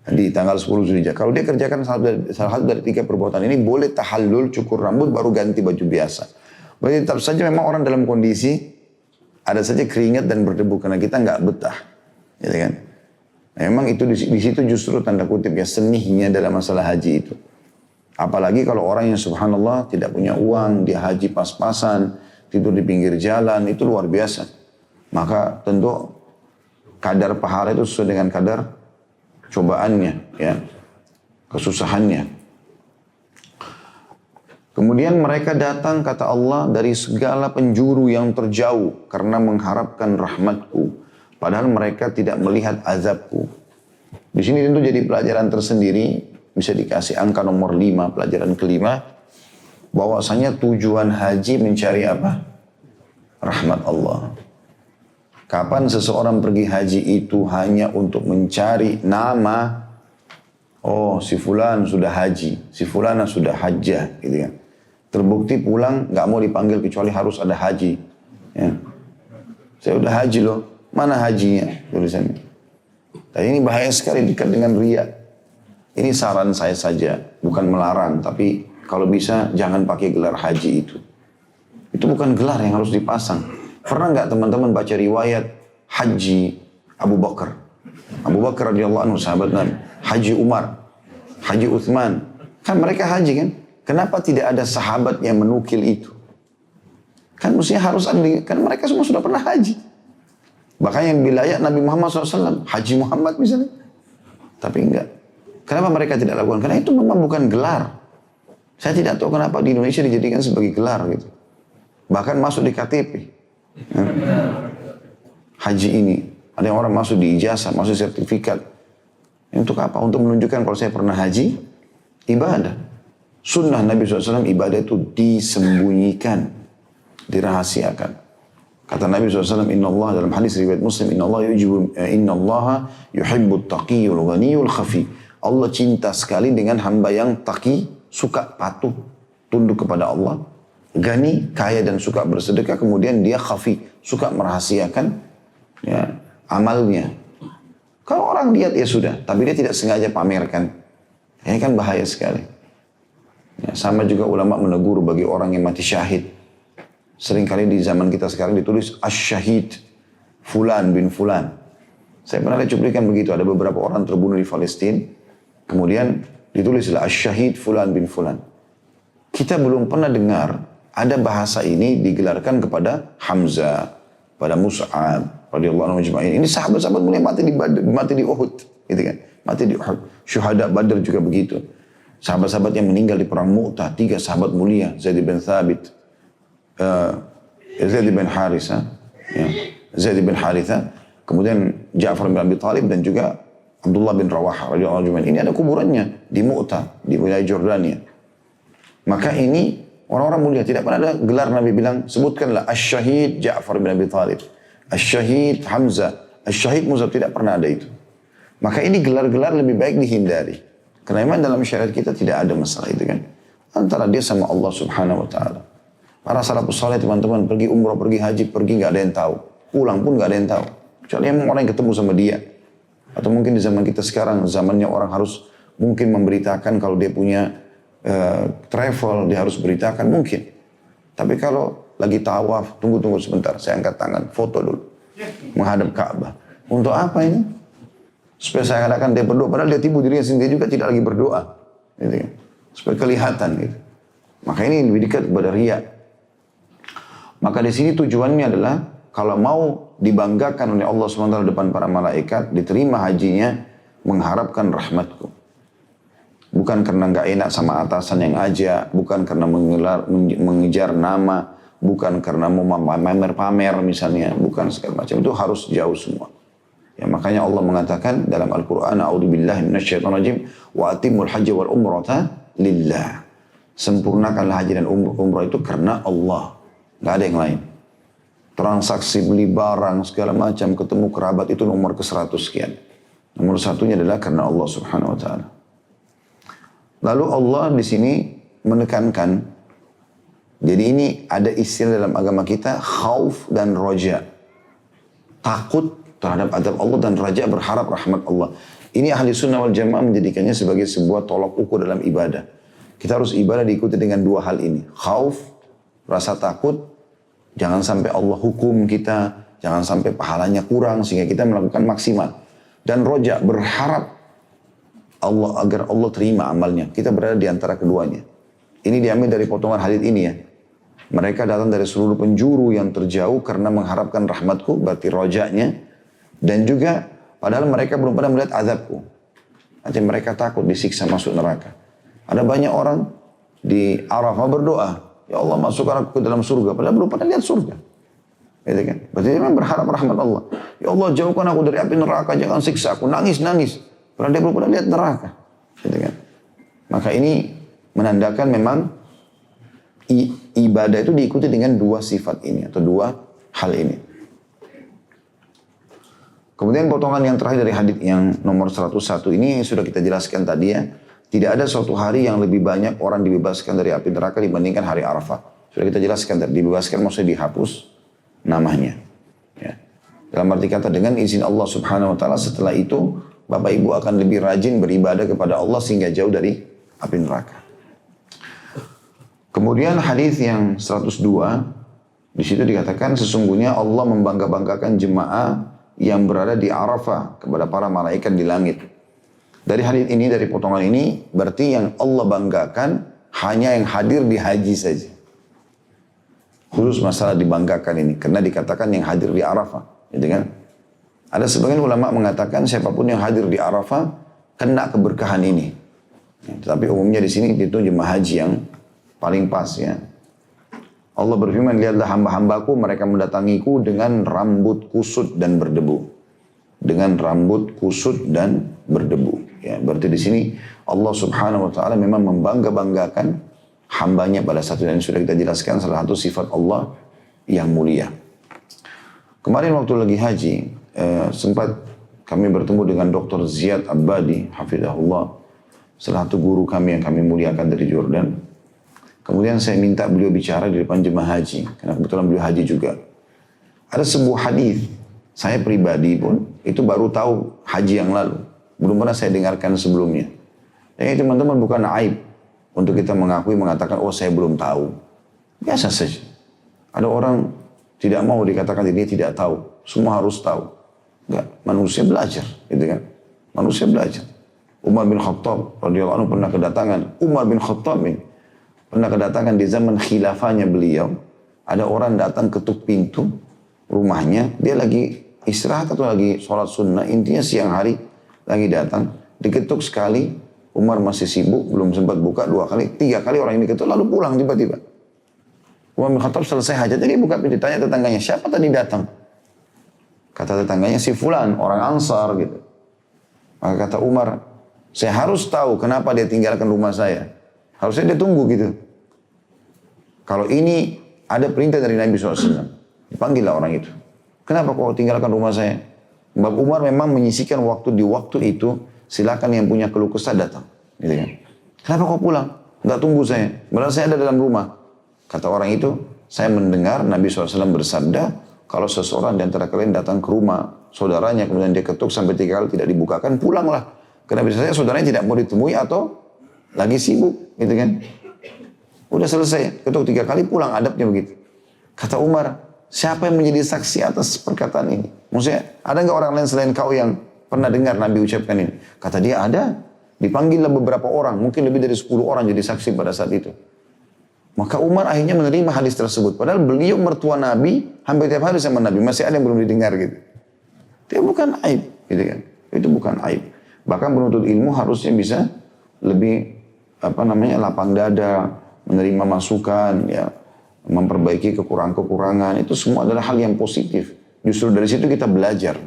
Di tanggal 10 Zulhijjah. Kalau dia kerjakan salah satu dari 3 perbuatan ini boleh tahallul, cukur rambut, baru ganti baju biasa. Berarti tetap saja memang orang dalam kondisi ada saja keringat dan berdebu karena kita nggak betah, gitu kan? Nah, memang itu di situ justru tanda kutip ya senihnya dalam masalah haji itu. Apalagi kalau orang yang subhanallah tidak punya uang, dia haji pas-pasan, tidur di pinggir jalan, itu luar biasa. Maka tentu kadar pahala itu sesuai dengan kadar cobaannya, ya, kesusahannya. Kemudian mereka datang, kata Allah, dari segala penjuru yang terjauh karena mengharapkan rahmatku. Padahal mereka tidak melihat azabku. Di sini tentu jadi pelajaran tersendiri, bisa dikasih angka nomor 5, pelajaran kelima, bahwasanya tujuan haji mencari apa? Rahmat Allah. Kapan seseorang pergi haji itu hanya untuk mencari nama, oh si fulan sudah haji, si fulana sudah hajjah, gitu kan. Terbukti pulang nggak mau dipanggil kecuali harus ada haji. Ya. Saya udah haji loh, mana hajinya? Tulisannya. Tapi ini bahaya sekali dekat dengan riya. Ini saran saya saja, bukan melarang, tapi kalau bisa jangan pakai gelar haji itu. Itu bukan gelar yang harus dipasang. Pernah nggak teman-teman baca riwayat Haji Abu Bakar? Abu Bakar radhiyallahu anhu sahabat Nabi, Haji Umar, Haji Uthman, kan mereka haji kan? Kenapa tidak ada sahabat yang menukil itu? Kan mestinya harus ada, kan mereka semua sudah pernah haji. Bahkan yang wilayah Nabi Muhammad SAW, Haji Muhammad misalnya. Tapi enggak. Kenapa mereka tidak lakukan? Karena itu memang bukan gelar. Saya tidak tahu kenapa di Indonesia dijadikan sebagai gelar gitu. Bahkan masuk di KTP. Ya. Haji ini. Ada yang orang masuk di ijazah, masuk sertifikat. Untuk apa? Untuk menunjukkan kalau saya pernah haji, ibadah. Sunnah Nabi SAW ibadah itu disembunyikan, dirahasiakan. Kata Nabi SAW, Inna Allah dalam hadis riwayat Muslim, Inna Allah yuhibbut taqiyul ghaniyul khafi. Allah cinta sekali dengan hamba yang taqi, suka patuh, tunduk kepada Allah. Gani, kaya dan suka bersedekah, kemudian dia khafi, suka merahasiakan ya, amalnya. Kalau orang lihat ya sudah, tapi dia tidak sengaja pamerkan. Ini kan bahaya sekali. Ya, sama juga ulama menegur bagi orang yang mati syahid. Seringkali di zaman kita sekarang ditulis Ash-Syahid Fulan bin Fulan. Saya pernah lihat cuplikan begitu. Ada beberapa orang terbunuh di Palestina. Kemudian ditulislah Ash-Syahid Fulan bin Fulan. Kita belum pernah dengar ada bahasa ini digelarkan kepada Hamzah, pada Mus'ab radhiyallahu anhu ajma'in. Ini sahabat-sahabat mulia mati di Uhud, gitu kan? Mati di Uhud. Syuhada Badar juga begitu. Sahabat-sahabat yang meninggal di perang Mu'tah, 3 sahabat mulia, Zaid bin Thabit, Zaid bin Haritha, ya, Zaid bin Haritha, kemudian Ja'far bin Abi Thalib dan juga Abdullah bin Rawaha radhiyallahu anhu. Ini ada kuburannya di Mu'tah, di wilayah Jordania. Maka ini orang-orang mulia, tidak pernah ada gelar Nabi bilang, sebutkanlah Asy-Syahid Ja'far bin Abi Thalib, Asy-Syahid Hamzah, Asy-Syahid Mus'ab, tidak pernah ada itu. Maka ini gelar-gelar lebih baik dihindari. Karena memang dalam syariat kita tidak ada masalah itu kan. Antara dia sama Allah Subhanahu wa taala. Para salafus saleh teman-teman pergi umrah, pergi haji, pergi nggak ada yang tahu. Pulang pun nggak ada yang tahu. Kecuali emang orang yang ketemu sama dia. Atau mungkin di zaman kita sekarang, zamannya orang harus mungkin memberitakan kalau dia punya travel, dia harus beritakan mungkin. Tapi kalau lagi tawaf, tunggu sebentar, saya angkat tangan, foto dulu. Menghadap Ka'bah. Untuk apa ini? Supaya saya katakan dia berdoa, padahal dia tipu dirinya sendiri juga tidak lagi berdoa. Gitu kan? Supaya kelihatan gitu. Maka ini lebih dekat kepada riya. Maka di sini tujuannya adalah kalau mau dibanggakan oleh Allah SWT depan para malaikat, diterima hajinya, mengharapkan rahmatku. Bukan karena nggak enak sama atasan yang ajak, bukan karena mengejar nama, bukan karena mau pamer misalnya, bukan segala macam. Itu harus jauh semua. Ya, makanya Allah mengatakan dalam Al-Quran, A'udzubillahi minasyaitonirrajim, wa atimul hajja wal umrata lillah. Sempurnakanlah haji dan umrah itu karena Allah. Nggak ada yang lain. Transaksi beli barang segala macam, ketemu kerabat itu nomor ke-100 sekian. Nomor satunya adalah karena Allah Subhanahu wa taala. Lalu Allah di sini menekankan, jadi ini ada istilah dalam agama kita, khauf dan roja. Takut terhadap azab Allah dan raja berharap rahmat Allah. Ini ahli sunnah wal jamaah menjadikannya sebagai sebuah tolak ukur dalam ibadah. Kita harus ibadah diikuti dengan 2 hal ini. Khauf, rasa takut, jangan sampai Allah hukum kita, jangan sampai pahalanya kurang sehingga kita melakukan maksimal. Dan roja, berharap Allah agar Allah terima amalnya. Kita berada di antara keduanya. Ini diambil dari potongan hadits ini ya. Mereka datang dari seluruh penjuru yang terjauh karena mengharapkan rahmatku, berarti rojanya. Dan juga padahal mereka belum pernah melihat azabku. Nanti mereka takut disiksa masuk neraka. Ada banyak orang di Arafah berdoa, ya Allah masukkan aku ke dalam surga. Padahal belum pernah lihat surga. Gitu kan? Berarti dia memang berharap rahmat Allah. Ya Allah jauhkan aku dari api neraka, jangan siksa aku. Nangis. Padahal dia belum pernah lihat neraka. Gitu kan. Maka ini menandakan memang ibadah itu diikuti dengan dua sifat ini atau dua hal ini. Kemudian potongan yang terakhir dari hadits yang nomor 101 ini sudah kita jelaskan tadi ya. Tidak ada suatu hari yang lebih banyak orang dibebaskan dari api neraka dibandingkan hari Arafah. Sudah kita jelaskan tadi, dibebaskan maksudnya dihapus namanya. Ya. Dalam arti kata dengan izin Allah Subhanahu Wa Taala setelah itu Bapak Ibu akan lebih rajin beribadah kepada Allah sehingga jauh dari api neraka. Kemudian hadis yang 102 di situ dikatakan sesungguhnya Allah membangga-banggakan jemaah yang berada di Arafah kepada para malaikat di langit. Dari hadis ini, dari potongan ini, berarti yang Allah banggakan hanya yang hadir di haji saja. Khusus masalah dibanggakan ini, karena dikatakan yang hadir di Arafah, gitu kan? Ada sebagian ulama mengatakan siapapun yang hadir di Arafah kena keberkahan ini. Ya, tapi umumnya di sini itu jemaah haji yang paling pas ya. Allah berfirman, lihatlah hamba-hambaku mereka mendatangiku dengan rambut kusut dan berdebu. Dengan rambut kusut dan berdebu. Ya, berarti di sini Allah Subhanahu Wa Taala memang membangga-banggakan hambanya pada satu dan sudah kita jelaskan salah satu sifat Allah yang mulia. Kemarin waktu lagi haji sempat kami bertemu dengan Dr. Ziyad Abadi, hafizahullah, salah satu guru kami yang kami muliakan dari Jordan. Kemudian saya minta beliau bicara di depan jemaah haji, karena kebetulan beliau haji juga. Ada sebuah hadis, saya pribadi pun itu baru tahu haji yang lalu, belum pernah saya dengarkan sebelumnya. Dan teman-teman bukan aib untuk kita mengatakan, oh saya belum tahu. Biasa saja. Ada orang tidak mau dikatakan dia tidak tahu, semua harus tahu. Enggak, manusia belajar, gitu kan? Manusia belajar. Umar bin Khattab radhiyallahu anhu pernah kedatangan di zaman khilafahnya beliau, ada orang datang ketuk pintu rumahnya, dia lagi istirahat atau lagi sholat sunnah, intinya siang hari lagi datang, diketuk sekali, Umar masih sibuk, belum sempat buka 2 kali, 3 kali orang ini ketuk, lalu pulang tiba-tiba. Umar bin Khattab selesai hajat, dia buka pintu, tanya tetangganya, siapa tadi datang? Kata tetangganya, si fulan, orang Ansar gitu. Maka kata Umar, saya harus tahu kenapa dia tinggalkan rumah saya. Harusnya dia tunggu gitu. Kalau ini ada perintah dari Nabi SAW, dipanggillah orang itu. Kenapa kau tinggalkan rumah saya? Mbak Umar memang menyisikan waktu di waktu itu, silakan yang punya keluh kesah datang. Gitu kan. Kenapa kau pulang? Enggak tunggu saya. Padahal saya ada dalam rumah. Kata orang itu, saya mendengar Nabi SAW bersabda, kalau seseorang di antara kalian datang ke rumah saudaranya, kemudian dia ketuk sampai 3 kali tidak dibukakan, pulanglah. Karena biasanya saudaranya tidak mau ditemui atau lagi sibuk, gitu kan. Udah selesai, ketuk 3 kali pulang, adabnya begitu. Kata Umar, siapa yang menjadi saksi atas perkataan ini? Maksudnya, ada nggak orang lain selain kau yang pernah dengar Nabi ucapkan ini? Kata dia, ada. Dipanggillah beberapa orang, mungkin lebih dari 10 orang jadi saksi pada saat itu. Maka Umar akhirnya menerima hadis tersebut. Padahal beliau mertua Nabi, hampir tiap hari sama Nabi. Masih ada yang belum didengar gitu. Itu bukan aib, gitu kan. Itu bukan aib. Bahkan penuntut ilmu harusnya bisa lebih, lapang dada, menerima masukan, ya, memperbaiki kekurangan-kekurangan. Itu semua adalah hal yang positif. Justru dari situ kita belajar.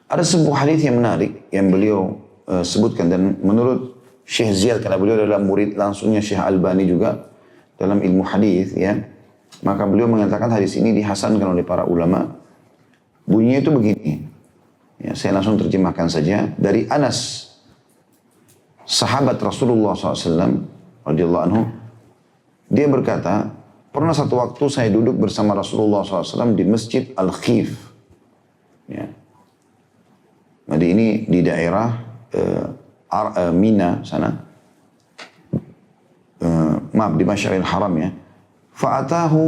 Ada sebuah hadis yang menarik yang beliau sebutkan, dan menurut Syekh Ziyad, karena beliau adalah murid langsungnya Syekh Albani juga dalam ilmu hadis, ya, maka beliau mengatakan hadis ini dihasankan oleh para ulama. Bunyinya itu begini, ya, saya langsung terjemahkan saja dari Anas, sahabat Rasulullah SAW radhiyallahu anhu. Dia berkata, pernah satu waktu saya duduk bersama Rasulullah SAW di Masjid Al-Khif, ya. Jadi ini di daerah Mina sana, di Masyaril Haram, ya. Fa'atahu,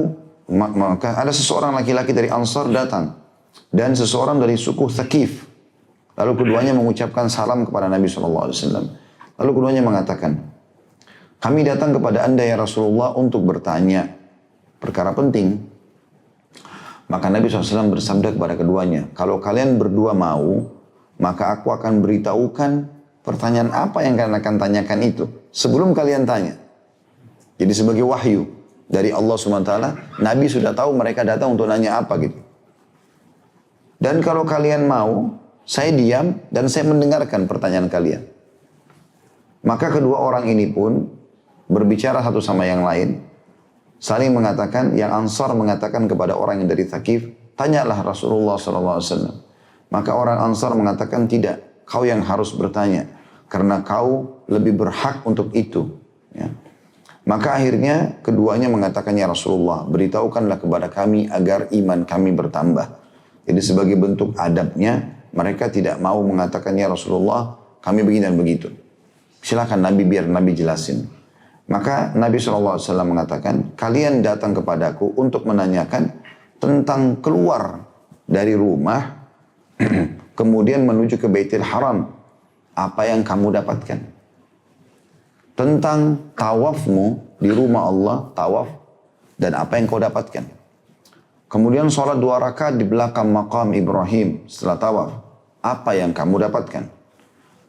maka ada seseorang laki-laki dari Ansar datang, dan seseorang dari suku Thaqif. Lalu keduanya mengucapkan salam kepada Nabi SAW. Lalu keduanya mengatakan, kami datang kepada anda ya Rasulullah untuk bertanya perkara penting. Maka Nabi SAW bersabda kepada keduanya, kalau kalian berdua mau, maka aku akan beritahukan pertanyaan apa yang kalian akan tanyakan itu sebelum kalian tanya. Jadi sebagai wahyu dari Allah SWT, Nabi sudah tahu mereka datang untuk nanya apa gitu. Dan kalau kalian mau, saya diam dan saya mendengarkan pertanyaan kalian. Maka kedua orang ini pun berbicara satu sama yang lain. Saling mengatakan, yang Ansar mengatakan kepada orang yang dari Thaqif, tanyalah Rasulullah SAW. Maka orang Ansar mengatakan, tidak, kau yang harus bertanya. Karena kau lebih berhak untuk itu. Ya. Maka akhirnya keduanya mengatakan, ya Rasulullah, beritahukanlah kepada kami agar iman kami bertambah. Jadi sebagai bentuk adabnya, mereka tidak mau mengatakan, ya Rasulullah, kami begini dan begitu. Silakan Nabi, biar Nabi jelasin. Maka Nabi SAW mengatakan, kalian datang kepadaku untuk menanyakan tentang keluar dari rumah, kemudian menuju ke Baitul Haram. Apa yang kamu dapatkan? Tentang tawafmu di rumah Allah, tawaf, dan apa yang kau dapatkan. Kemudian sholat 2 rakaat di belakang maqam Ibrahim setelah tawaf. Apa yang kamu dapatkan?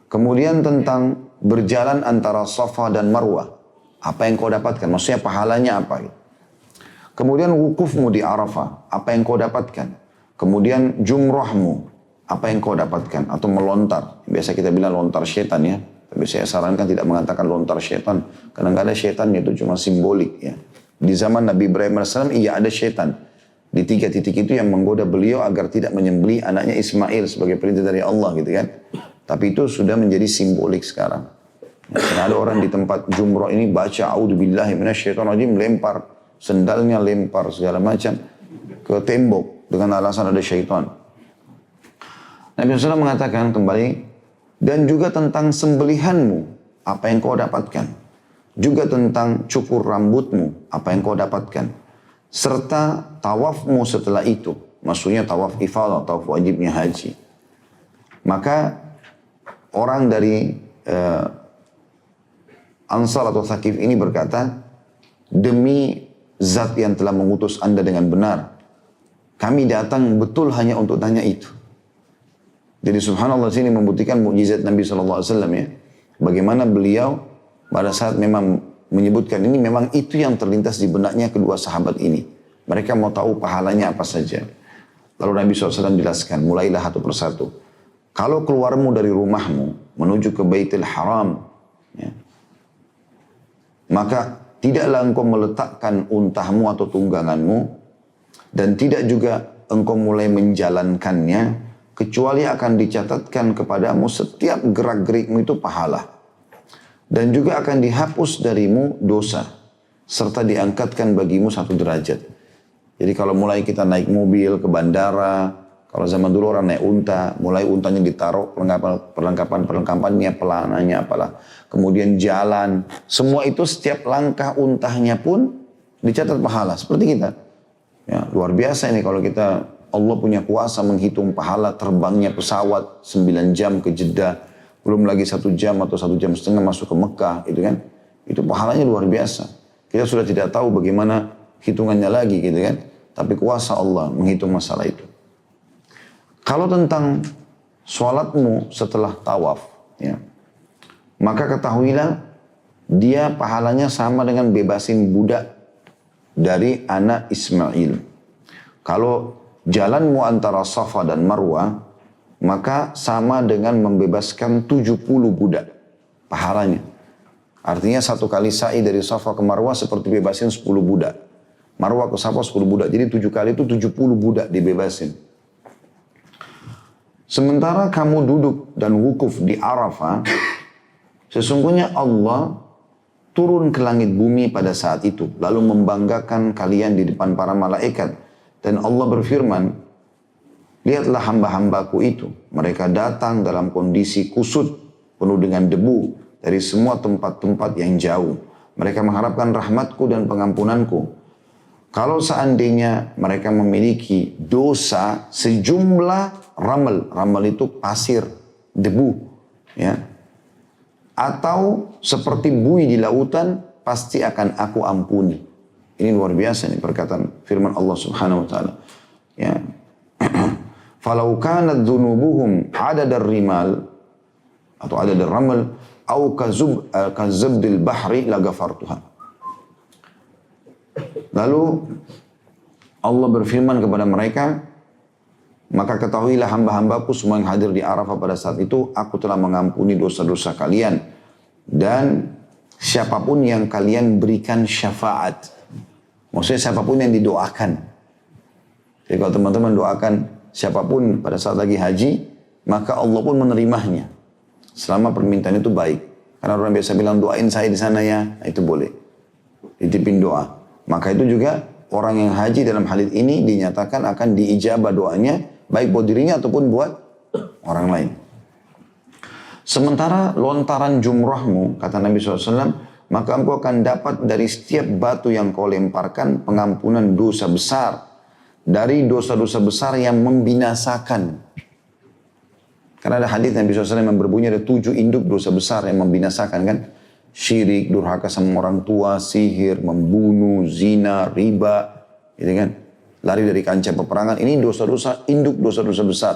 Kemudian tentang berjalan antara Safa dan Marwah. Apa yang kau dapatkan? Maksudnya pahalanya apa? Kemudian wukufmu di Arafah. Apa yang kau dapatkan? Kemudian jumrahmu. Apa yang kau dapatkan? Atau melontar. Biasa kita bilang lontar syaitan ya. Tapi saya sarankan tidak mengatakan lontar syaitan. Karena nggak ada syaitan, itu cuma simbolik ya. Di zaman Nabi Ibrahim AS, iya ada syaitan. Di 3 titik itu yang menggoda beliau agar tidak menyembelih anaknya Ismail sebagai perintah dari Allah gitu kan. Tapi itu sudah menjadi simbolik sekarang. Karena ada orang di tempat jumrah ini baca a'udzubillahi minasyaitonirrajim, lempar sendalnya, lempar segala macam ke tembok dengan alasan ada syaitan. Nabi SAW mengatakan kembali, dan juga tentang sembelihanmu, apa yang kau dapatkan. Juga tentang cukur rambutmu, apa yang kau dapatkan. Serta tawafmu setelah itu, maksudnya tawaf ifadah, tawaf wajibnya haji. Maka orang dari Ansar atau Thaqif ini berkata, demi zat yang telah mengutus anda dengan benar, kami datang betul hanya untuk tanya itu. Jadi subhanallah sini membuktikan mukjizat Nabi SAW ya. Bagaimana beliau pada saat memang menyebutkan ini, memang itu yang terlintas di benaknya kedua sahabat ini. Mereka mau tahu pahalanya apa saja. Lalu Nabi SAW jelaskan, mulailah satu persatu. Kalau keluarmu dari rumahmu menuju ke Baitul Haram, ya, maka tidaklah engkau meletakkan untahmu atau tungganganmu, dan tidak juga engkau mulai menjalankannya, kecuali akan dicatatkan kepadamu setiap gerak-gerikmu itu pahala. Dan juga akan dihapus darimu dosa, serta diangkatkan bagimu 1 derajat. Jadi kalau mulai kita naik mobil ke bandara, kalau zaman dulu orang naik unta, mulai untanya ditaruh perlengkapannya, pelananya apalah. Kemudian jalan, semua itu setiap langkah untahnya pun dicatat pahala. Seperti kita. Ya, luar biasa ini kalau kita, Allah punya kuasa menghitung pahala terbangnya pesawat 9 jam ke Jeddah. Belum lagi 1 jam atau 1,5 jam masuk ke Mekah, gitu kan. Itu pahalanya luar biasa. Kita sudah tidak tahu bagaimana hitungannya lagi, gitu kan. Tapi kuasa Allah menghitung masalah itu. Kalau tentang sholatmu setelah tawaf, ya, maka ketahuilah dia pahalanya sama dengan bebasin budak dari anak Ismail. Kalau jalanmu antara Safa dan Marwah, maka sama dengan membebaskan 70 budak pahalanya. Artinya 1 kali sa'i dari Safa ke Marwah seperti bebasin 10 budak. Marwah ke Safa 10 budak. Jadi 7 kali itu 70 budak dibebasin. Sementara kamu duduk dan wukuf di Arafah, sesungguhnya Allah turun ke langit bumi pada saat itu, lalu membanggakan kalian di depan para malaikat. Dan Allah berfirman, lihatlah hamba-hambaku itu, mereka datang dalam kondisi kusut, penuh dengan debu, dari semua tempat-tempat yang jauh. Mereka mengharapkan rahmatku dan pengampunanku. Kalau seandainya mereka memiliki dosa sejumlah ramal itu pasir, debu, ya, atau seperti buih di lautan, pasti akan aku ampuni. Ini luar biasa nih perkataan firman Allah Subhanahu wa taala. Ya. Falau kanat dzunubuhum adadar rimal atau adadar ramal au kazubdil bahri lagafartuha. Lalu Allah berfirman kepada mereka, Maka ketahuilah hamba-hambaku semua yang hadir di Arafah pada saat itu, aku telah mengampuni dosa-dosa kalian. Dan siapapun yang kalian berikan syafaat. Maksudnya siapapun yang didoakan. Jadi kalau teman-teman doakan siapapun pada saat lagi haji, maka Allah pun menerimanya. Selama permintaan itu baik. Karena orang biasa bilang doain saya di sana ya, nah, itu boleh. Ditipin doa. Maka itu juga orang yang haji dalam hadits ini dinyatakan akan diijabah doanya, baik buat dirinya ataupun buat orang lain. Sementara lontaran jumrahmu, kata Nabi SAW, maka engkau akan dapat dari setiap batu yang kau lemparkan pengampunan dosa besar. Dari dosa-dosa besar yang membinasakan. Karena ada hadis Nabi SAW yang berbunyi ada 7 induk dosa besar yang membinasakan kan. Syirik, durhaka sama orang tua, sihir, membunuh, zina, riba. Gitu kan. Lari dari kancah peperangan. Ini dosa-dosa, induk dosa-dosa besar.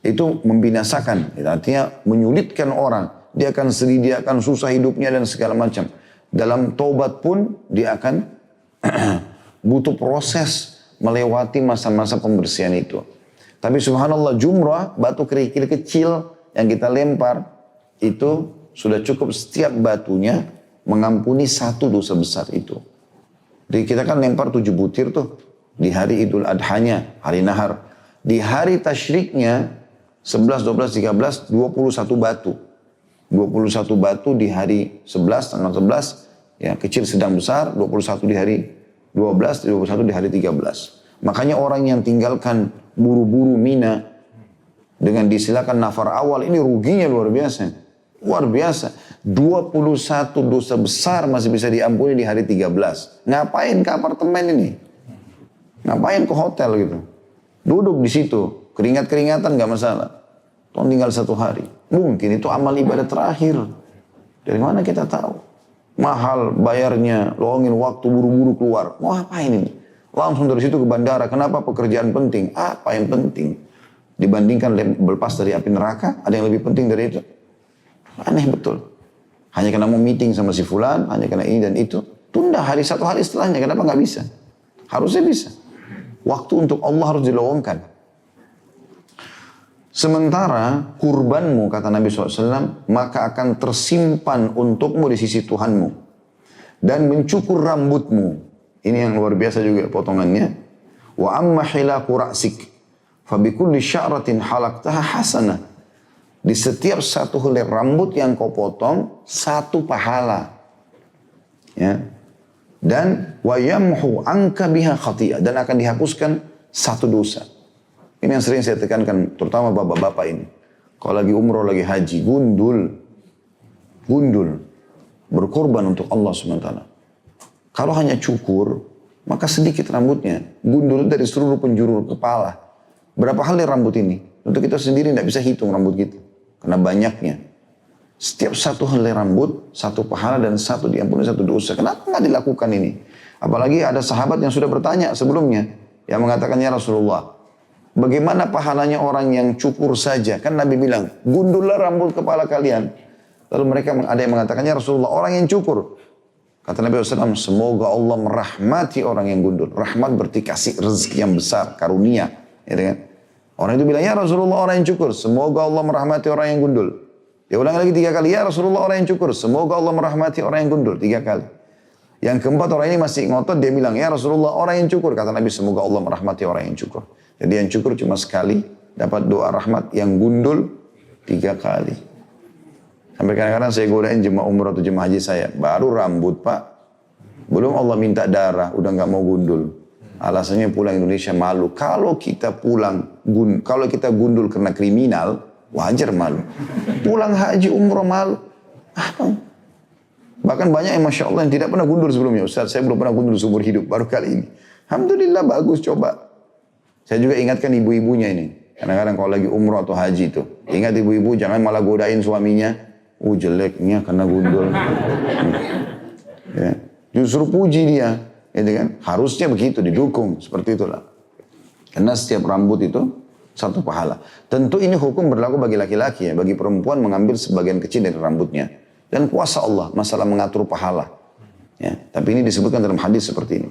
Itu membinasakan. Artinya menyulitkan orang. Dia akan sedih, dia akan susah hidupnya dan segala macam. Dalam taubat pun dia akan butuh proses melewati masa-masa pembersihan itu. Tapi subhanallah jumrah, batu kerikil kecil yang kita lempar, itu sudah cukup setiap batunya mengampuni satu dosa besar itu. Jadi kita kan lempar 7 butir tuh di hari Idul Adhanya, hari Nahar. Di hari tasyriknya 11, 12, 13, 21 batu. 21 batu di hari 11, tanggal 11, ya kecil sedang besar, 21 di hari 12, 21 di hari 13. Makanya orang yang tinggalkan buru-buru Mina dengan disilakan nafar awal ini ruginya luar biasa. Luar biasa. 21 dosa besar masih bisa diampuni di hari 13. Ngapain ke apartemen ini? Ngapain ke hotel gitu? Duduk di situ, keringat-keringatan gak masalah. Tuh tinggal 1 hari. Mungkin itu amal ibadah terakhir. Dari mana kita tahu? Mahal bayarnya, luangin waktu buru-buru keluar. Mau ngapain ini? Langsung dari situ ke bandara. Kenapa? Pekerjaan penting. Apa yang penting? Dibandingkan berlepas dari api neraka, ada yang lebih penting dari itu. Aneh betul. Hanya karena mau meeting sama si fulan, hanya karena ini dan itu. Tunda 1 hari setelahnya. Kenapa nggak bisa? Harusnya bisa. Waktu untuk Allah harus dilowongkan. Sementara kurbanmu, kata Nabi SAW, maka akan tersimpan untukmu di sisi Tuhanmu. Dan mencukur rambutmu. Ini yang luar biasa juga potongannya. Wa amma hilaku ra'sik. Fabikulli sya'ratin halaktaha hasanah. Di setiap satu helai rambut yang kau potong, 1 pahala. Ya. Dan wa yamhu anka biha khati'ah. Dan akan dihapuskan 1 dosa. Ini yang sering saya tekankan, terutama bapak-bapak ini. Kalau lagi umroh, lagi haji, gundul. Berkorban untuk Allah SWT. Kalau hanya cukur, maka sedikit rambutnya. Gundul dari seluruh penjuru kepala. Berapa helai rambut ini? Untuk kita sendiri tidak bisa hitung rambut kita. Karena banyaknya. Setiap 1 helai rambut, 1 pahala dan 1 diampuni 1 dosa. Kenapa nggak dilakukan ini? Apalagi ada sahabat yang sudah bertanya sebelumnya. Yang mengatakan, ya Rasulullah, bagaimana pahalanya orang yang cukur saja? Kan Nabi bilang, gundullah rambut kepala kalian. Lalu mereka ada yang mengatakan, ya Rasulullah, orang yang cukur. Kata Nabi SAW, semoga Allah merahmati orang yang gundul. Rahmat berarti kasih rezeki yang besar, karunia. Ya kan? Orang itu bilang, ya Rasulullah orang yang cukur. Semoga Allah merahmati orang yang gundul. Dia ulang lagi 3 kali, ya Rasulullah orang yang cukur. Semoga Allah merahmati orang yang gundul. 3 kali. Yang keempat orang ini masih ngotot, dia bilang, ya Rasulullah orang yang cukur. Kata Nabi, semoga Allah merahmati orang yang cukur. Jadi yang cukur cuma sekali, dapat doa rahmat. Yang gundul 3 kali. Sampai kadang-kadang saya godain jemaah umrah atau jemaah haji saya. Baru rambut pak. Belum Allah minta darah, udah gak mau gundul. Alasannya pulang Indonesia malu. Kalau kita kalau kita gundul karena kriminal, wajar malu. Pulang haji umrah malu. Bahkan banyak yang Masya Allah yang tidak pernah gundul sebelumnya. Ustaz, saya belum pernah gundul seumur hidup, baru kali ini. Alhamdulillah bagus, coba. Saya juga ingatkan ibu-ibunya ini. Kadang-kadang kalau lagi umrah atau haji itu. Ingat ibu-ibu jangan malah godain suaminya. Jeleknya karena gundul. Ya. Justru puji dia. Gitu kan? Harusnya begitu, didukung. Seperti itulah. Karena setiap rambut itu 1 pahala. Tentu ini hukum berlaku bagi laki-laki ya. Bagi perempuan mengambil sebagian kecil dari rambutnya. Dan kuasa Allah, masalah mengatur pahala. Ya. Tapi ini disebutkan dalam hadis seperti ini.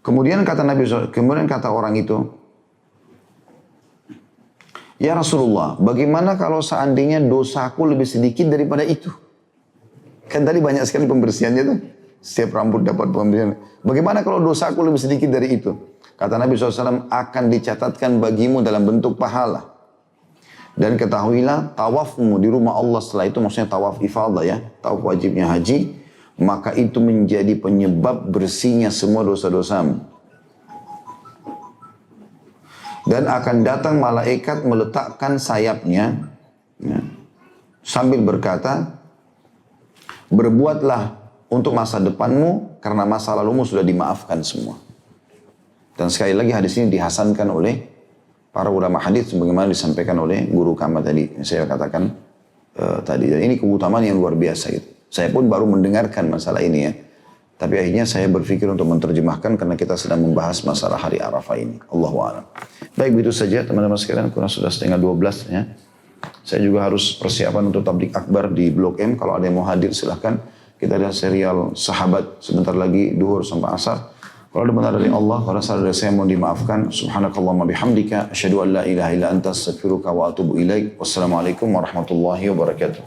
Kemudian kata Nabi SAW, kemudian kata orang itu, Ya Rasulullah, bagaimana kalau seandainya dosaku lebih sedikit daripada itu? Kan tadi banyak sekali pembersihannya tuh. Setiap rambut dapat pembersihan. Bagaimana kalau dosaku lebih sedikit dari itu? Kata Nabi SAW, akan dicatatkan bagimu dalam bentuk pahala. Dan ketahuilah, tawafmu di rumah Allah setelah itu, maksudnya tawaf ifadah ya, tawaf wajibnya haji, maka itu menjadi penyebab bersihnya semua dosa-dosamu. Dan akan datang malaikat meletakkan sayapnya, ya, sambil berkata, berbuatlah untuk masa depanmu, karena masa lalumu sudah dimaafkan semua. Dan sekali lagi hadis ini dihasankan oleh para ulama hadis sebagaimana disampaikan oleh guru kami tadi yang saya katakan tadi. Dan ini keutamaan yang luar biasa gitu. Saya pun baru mendengarkan masalah ini ya. Tapi akhirnya saya berpikir untuk menerjemahkan karena kita sedang membahas masalah hari Arafah ini. Allahu a'lam. Baik, begitu saja teman-teman sekalian, kurang sudah setengah 12 ya. Saya juga harus persiapan untuk tablik akbar di Blok M. Kalau ada yang mau hadir silahkan. Kita ada serial sahabat sebentar lagi duhur sampai asar. Kalau ada benar dari Allah, kalau salah dari saya mohon dimaafkan. Subhanakallahumma bihamdika, asyhadu an la ilaha illa anta astaghfiruka wa atubu ilaik. Wassalamualaikum warahmatullahi wabarakatuh.